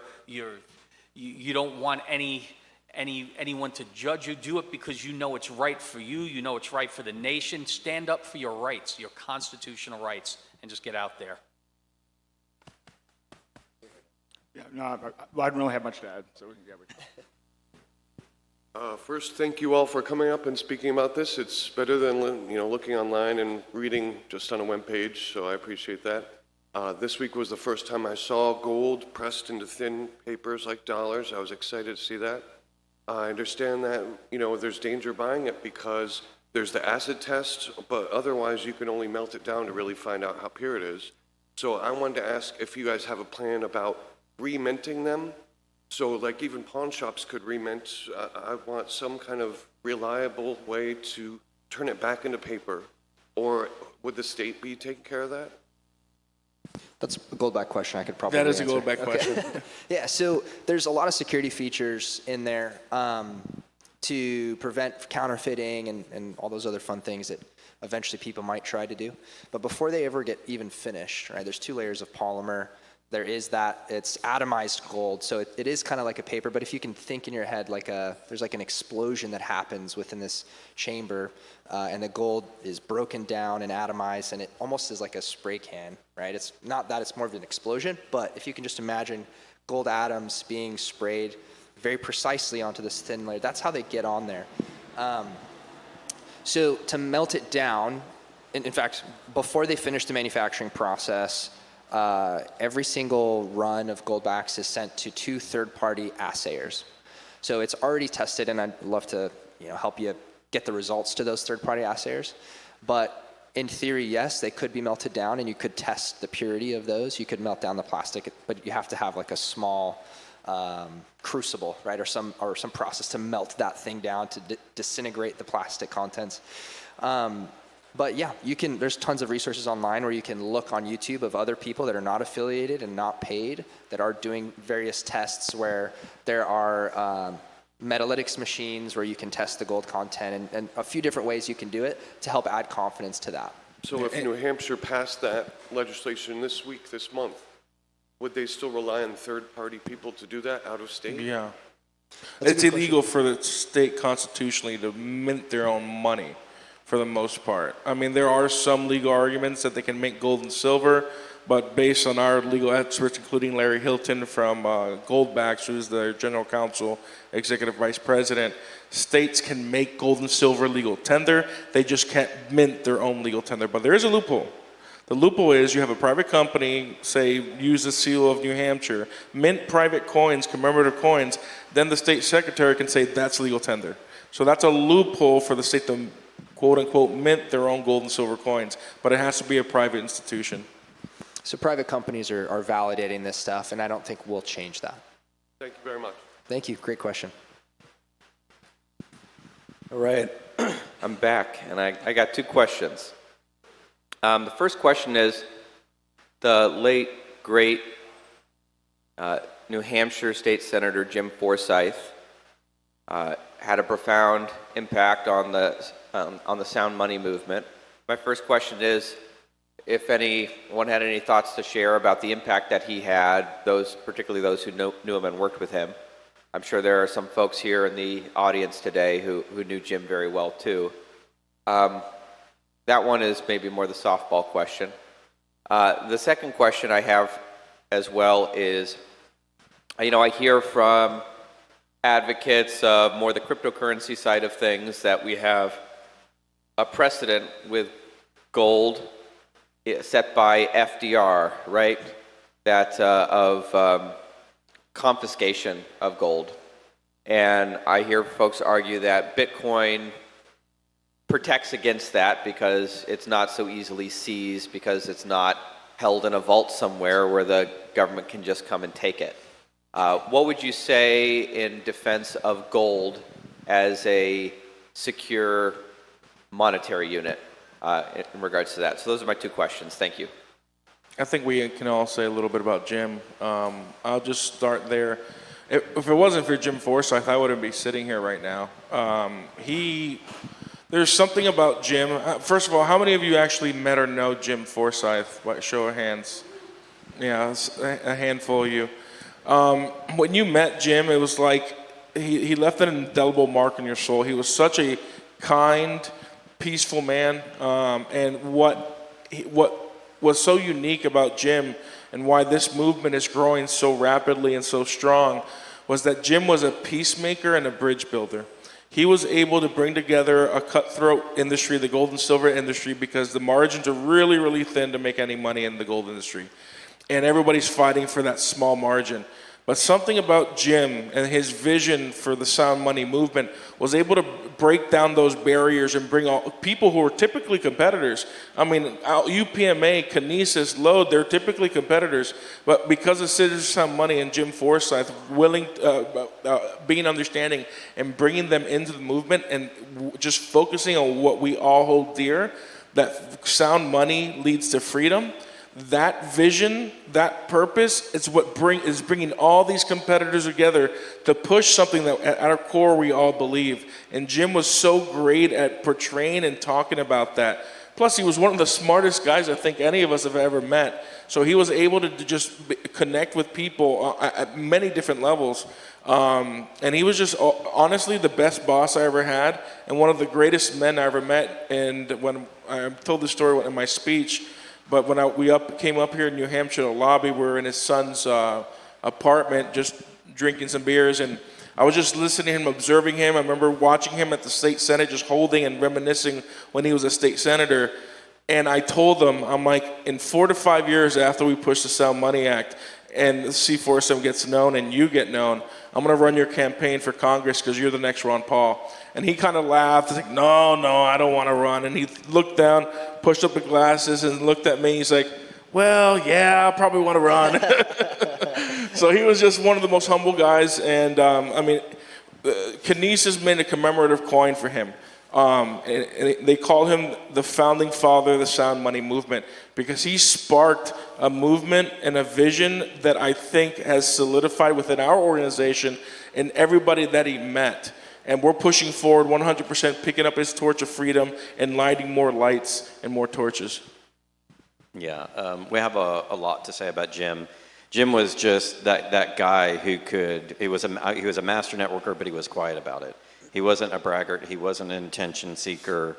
don't want anyone to judge you. Do it because you know it's right for you. You know it's right for the nation. Stand up for your rights, your constitutional rights, and just get out there. Yeah, no, I don't really have much to add, so we can get it. First, thank you all for coming up and speaking about this. It's better than looking online and reading just on a web page, so I appreciate that. This week was the first time I saw gold pressed into thin papers like dollars. I was excited to see that. I understand that there's danger buying it because there's the acid test, but otherwise you can only melt it down to really find out how pure it is. So I wanted to ask if you guys have a plan about reminting them. So like even pawn shops could remint. I want some kind of reliable way to turn it back into paper. Or would the state be taking care of that? That's a goldback question I could probably That is answer. a goldback question. Yeah, so there's a lot of security features in there to prevent counterfeiting and all those other fun things that eventually people might try to do. But before they ever get even finished, right, there's 2 layers of polymer. There is that, it's atomized gold, so it is kind of like a paper, but if you can think in your head there's like an explosion that happens within this chamber, and the gold is broken down and atomized, and it almost is like a spray can, right? It's not that, it's more of an explosion, but if you can just imagine gold atoms being sprayed very precisely onto this thin layer, that's how they get on there. So to melt it down, in fact, before they finish the manufacturing process, every single run of goldbacks is sent to 2 third-party assayers. So it's already tested, and I'd love to help you get the results to those third-party assayers. But in theory, yes, they could be melted down, and you could test the purity of those. You could melt down the plastic, but you have to have like a small crucible, right, or some process to melt that thing down to disintegrate the plastic contents. But yeah, there's tons of resources online where you can look on YouTube of other people that are not affiliated and not paid that are doing various tests where there are metalytics machines where you can test the gold content and a few different ways you can do it to help add confidence to that. So if New Hampshire passed that legislation this month, would they still rely on third-party people to do that out of state? Yeah. It's illegal for the state constitutionally to mint their own money for the most part. I mean, there are some legal arguments that they can make gold and silver, but based on our legal experts, including Larry Hilton from Goldbacks, who's their general counsel, executive vice president, states can make gold and silver legal tender. They just can't mint their own legal tender. But there is a loophole. The loophole is you have a private company, say, use the seal of New Hampshire, mint private coins, commemorative coins, then the state secretary can say that's legal tender. So that's a loophole for the state to quote-unquote mint their own gold and silver coins, but it has to be a private institution. So private companies are validating this stuff, and I don't think we'll change that. Thank you very much. Thank you. Great question. All right, I'm back, and I got two questions. The first question is, the late, great New Hampshire State Senator Jim Forsyth had a profound impact on the sound money movement. My first question is, if anyone had any thoughts to share about the impact that he had, particularly those who knew him and worked with him. I'm sure there are some folks here in the audience today who knew Jim very well too. That one is maybe more the softball question. The second question I have as well is, I hear from advocates of more the cryptocurrency side of things that we have a precedent with gold set by FDR, right? That of confiscation of gold. And I hear folks argue that Bitcoin protects against that because it's not so easily seized, because it's not held in a vault somewhere where the government can just come and take it. What would you say in defense of gold as a secure monetary unit in regards to that? So those are my two questions. Thank you. I think we can all say a little bit about Jim. I'll just start there. If it wasn't for Jim Forsyth, I wouldn't be sitting here right now. There's something about Jim. First of all, how many of you actually met or know Jim Forsyth? By show of hands. Yeah, it's a handful of you. When you met Jim, it was like he left an indelible mark on your soul. He was such a kind, peaceful man. And what was so unique about Jim and why this movement is growing so rapidly and so strong was that Jim was a peacemaker and a bridge builder. He was able to bring together a cutthroat industry, the gold and silver industry, because the margins are really, really thin to make any money in the gold industry. And everybody's fighting for that small margin. But something about Jim and his vision for the sound money movement was able to break down those barriers and bring all people who are typically competitors. I mean, UPMA, Kinesis, Load, they're typically competitors. But because of Citizen Sound Money and Jim Forsyth being understanding and bringing them into the movement and just focusing on what we all hold dear, that sound money leads to freedom. That vision, that purpose is what is bringing all these competitors together to push something that at our core we all believe. And Jim was so great at portraying and talking about that. Plus, he was one of the smartest guys I think any of us have ever met. So he was able to just connect with people at many different levels. And he was just honestly the best boss I ever had and one of the greatest men I ever met. And when I told the story in my speech, but when we came up here in New Hampshire, the lobby, we were in his son's apartment just drinking some beers, and I was just listening to him, observing him. I remember watching him at the state senate, just holding and reminiscing when he was a state senator. And I told them, I'm like, in 4 to 5 years after we push the Sound Money Act and the C47 gets known and you get known, I'm going to run your campaign for Congress because you're the next Ron Paul. And he kind of laughed. He's like, no, I don't want to run. And he looked down, pushed up the glasses, and looked at me. He's like, well, yeah, I probably want to run. So he was just one of the most humble guys, and I mean, Kinesis made a commemorative coin for him. And they call him the founding father of the sound money movement because he sparked a movement and a vision that I think has solidified within our organization and everybody that he met. And we're pushing forward 100%, picking up his torch of freedom and lighting more lights and more torches. Yeah, we have a lot to say about Jim. Jim was just that guy who he was a master networker, but he was quiet about it. He wasn't a braggart. He wasn't an attention seeker.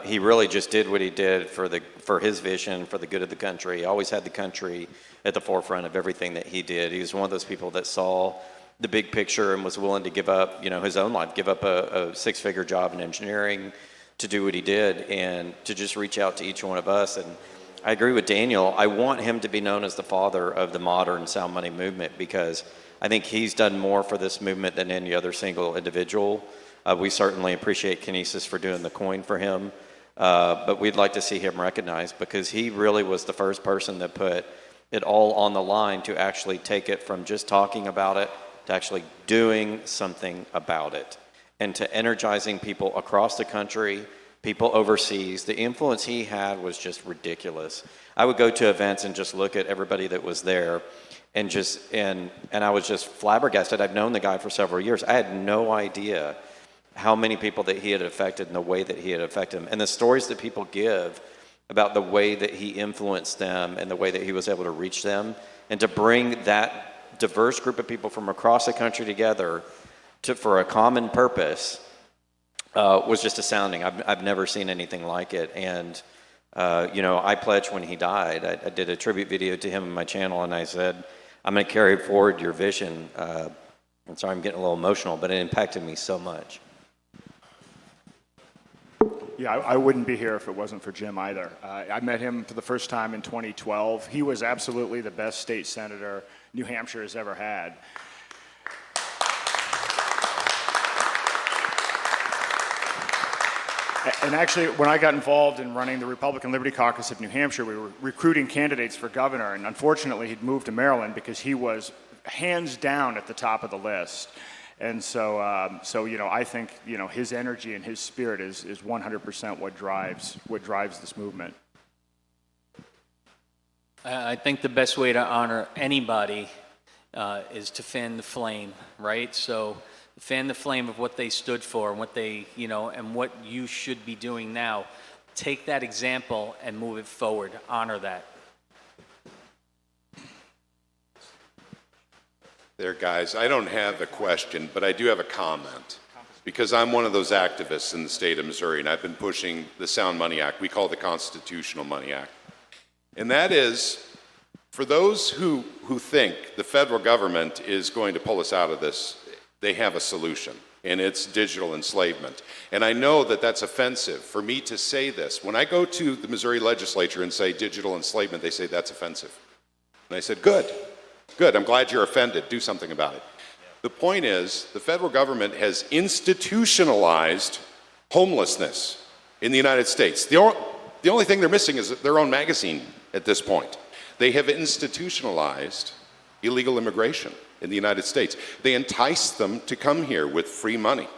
He really just did what he did for his vision, for the good of the country. He always had the country at the forefront of everything that he did. He was one of those people that saw the big picture and was willing to give up, his own life, give up a six-figure job in engineering to do what he did and to just reach out to each one of us. And I agree with Daniel. I want him to be known as the father of the modern sound money movement because I think he's done more for this movement than any other single individual. We certainly appreciate Kinesis for doing the coin for him, but we'd like to see him recognized because he really was the first person that put it all on the line to actually take it from just talking about it to actually doing something about it and to energizing people across the country, people overseas. The influence he had was just ridiculous. I would go to events and just look at everybody that was there and I was just flabbergasted. I've known the guy for several years. I had no idea how many people that he had affected and the way that he had affected them. And the stories that people give about the way that he influenced them and the way that he was able to reach them and to bring that diverse group of people from across the country together for a common purpose was just astounding. I've never seen anything like it. And, I pledged when he died, I did a tribute video to him on my channel and I said, I'm going to carry forward your vision. And sorry, I'm getting a little emotional, but it impacted me so much. Yeah, I wouldn't be here if it wasn't for Jim either. I met him for the first time in 2012. He was absolutely the best state senator New Hampshire has ever had. And actually, when I got involved in running the Republican Liberty Caucus of New Hampshire, we were recruiting candidates for governor, and unfortunately, he'd moved to Maryland because he was hands down at the top of the list. And so, I think, his energy and his spirit is 100% what drives this movement. I think the best way to honor anybody is to fan the flame, right? So fan the flame of what they stood for and what they, and what you should be doing now. Take that example and move it forward. Honor that. There, guys, I don't have a question, but I do have a comment. Because I'm one of those activists in the state of Missouri, and I've been pushing the Sound Money Act. We call it the Constitutional Money Act. And that is, for those who think the federal government is going to pull us out of this, they have a solution, and it's digital enslavement. And I know that that's offensive for me to say this. When I go to the Missouri legislature and say digital enslavement, they say that's offensive. And I said, good, I'm glad you're offended. Do something about it. The point is, the federal government has institutionalized homelessness in the United States. The only thing they're missing is their own magazine at this point. They have institutionalized illegal immigration in the United States. They entice them to come here with free money.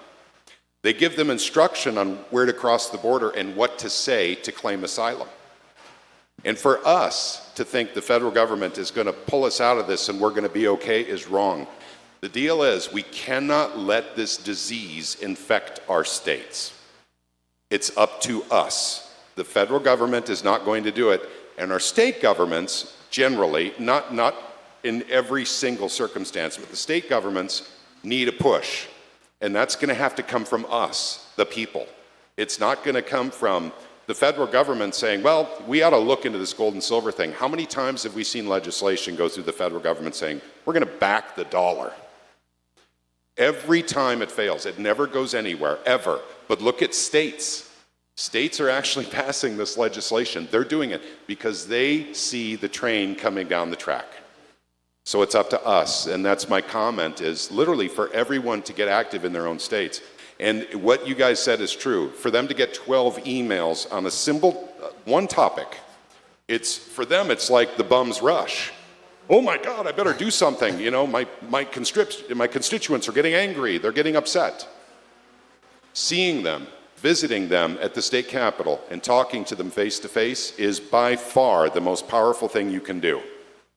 They give them instruction on where to cross the border and what to say to claim asylum. And for us to think the federal government is going to pull us out of this and we're going to be okay is wrong. The deal is we cannot let this disease infect our states. It's up to us. The federal government is not going to do it, and our state governments generally, not in every single circumstance, but the state governments need a push, and that's going to have to come from us, the people. It's not going to come from the federal government saying, well, we ought to look into this gold and silver thing. How many times have we seen legislation go through the federal government saying, we're going to back the dollar? Every time it fails. It never goes anywhere, ever. But look at states. States are actually passing this legislation. They're doing it because they see the train coming down the track. So it's up to us, and that's my comment, is literally for everyone to get active in their own states. And what you guys said is true. For them to get 12 emails on a simple, one topic, for them it's like the bum's rush. oh my God, I better do something. You know, my constituents are getting angry. They're getting upset. Seeing them, visiting them at the state capitol and talking to them face to face is by far the most powerful thing you can do.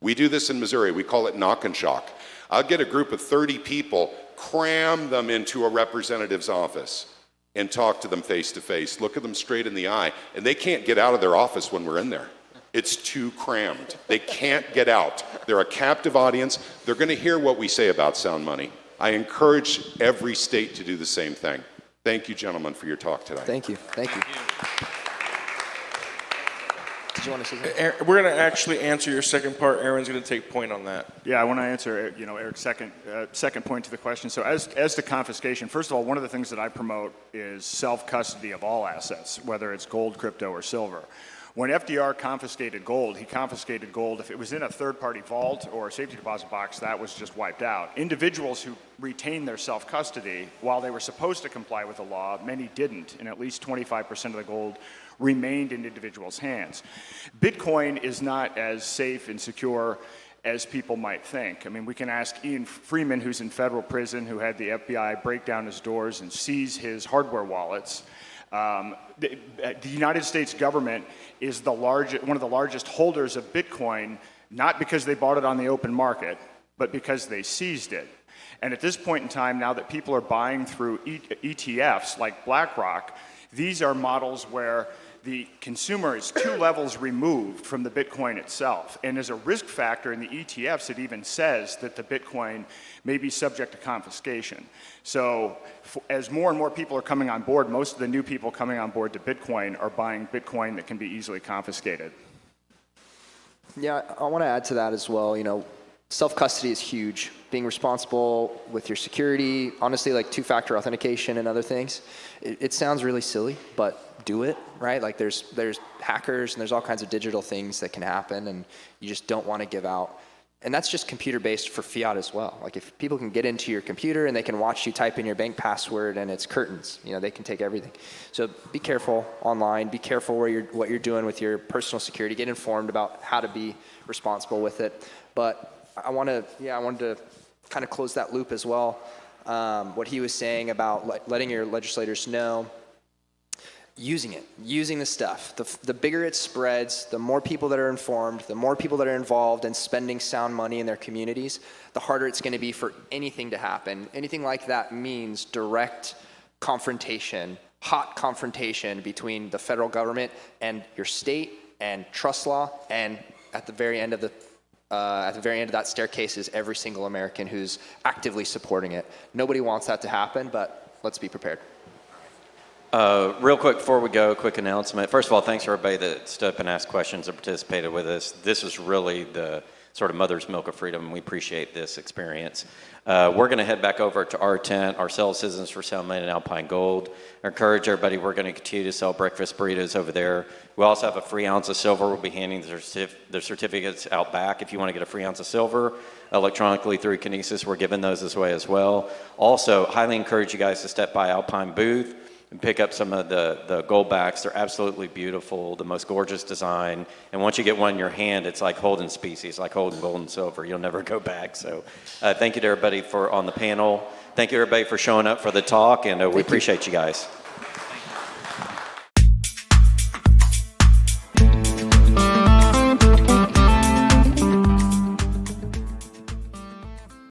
We do this in Missouri. We call it knock and shock. I'll get a group of 30 people, cram them into a representative's office and talk to them face to face, look at them straight in the eye, and they can't get out of their office when we're in there. It's too crammed. They can't get out. They're a captive audience. They're going to hear what we say about sound money. I encourage every state to do the same thing. Thank you, gentlemen, for your talk today. Thank you. Thank you. Did you want to say something? We're going to actually answer your second part. Aaron's going to take point on that. Yeah, I want to answer, Eric's second point to the question. So as to confiscation, first of all, one of the things that I promote is self-custody of all assets, whether it's gold, crypto, or silver. When FDR confiscated gold, he confiscated gold. If it was in a third-party vault or a safety deposit box, that was just wiped out. Individuals who retained their self-custody, while they were supposed to comply with the law, many didn't, and at least 25% of the gold remained in individuals' hands. Bitcoin is not as safe and secure as people might think. I mean, we can ask Ian Freeman, who's in federal prison, who had the FBI break down his doors and seize his hardware wallets. The United States government is one of the largest holders of Bitcoin, not because they bought it on the open market, but because they seized it. And at this point in time, now that people are buying through ETFs like BlackRock, these are models where the consumer is 2 levels removed from the Bitcoin itself. And as a risk factor in the ETFs, it even says that the Bitcoin may be subject to confiscation. So as more and more people are coming on board, most of the new people coming on board to Bitcoin are buying Bitcoin that can be easily confiscated. Yeah, I want to add to that as well. Self-custody is huge. Being responsible with your security, honestly, like 2-factor authentication and other things. It sounds really silly, but do it, right? Like there's hackers and there's all kinds of digital things that can happen, and you just don't want to give out. And that's just computer-based for fiat as well. Like if people can get into your computer and they can watch you type in your bank password and it's curtains, they can take everything. So be careful online. Be careful what you're doing with your personal security. Get informed about how to be responsible with it. But I wanted to kind of close that loop as well. What he was saying about letting your legislators know, using the stuff. The bigger it spreads, the more people that are informed, the more people that are involved in spending sound money in their communities, the harder it's going to be for anything to happen. Anything like that means direct confrontation, hot confrontation between the federal government and your state and trust law, and at the very end of that staircase is every single American who's actively supporting it. Nobody wants that to happen, but let's be prepared. Real quick before we go, quick announcement. First of all, thanks for everybody that stood up and asked questions and participated with us. This is really the sort of mother's milk of freedom, and we appreciate this experience. We're going to head back over to our tent, our Sell Citizens for Sound Money and Alpine Gold. I encourage everybody, we're going to continue to sell breakfast burritos over there. We also have a free ounce of silver. We'll be handing the certificates out back. If you want to get a free ounce of silver electronically through Kinesis, we're giving those this way as well. Also, highly encourage you guys to step by Alpine booth and pick up some of the gold backs. They're absolutely beautiful, the most gorgeous design. And once you get one in your hand, it's like holding species, like holding gold and silver. You'll never go back. So thank you to everybody on the panel. Thank you everybody for showing up for the talk, and we appreciate you guys.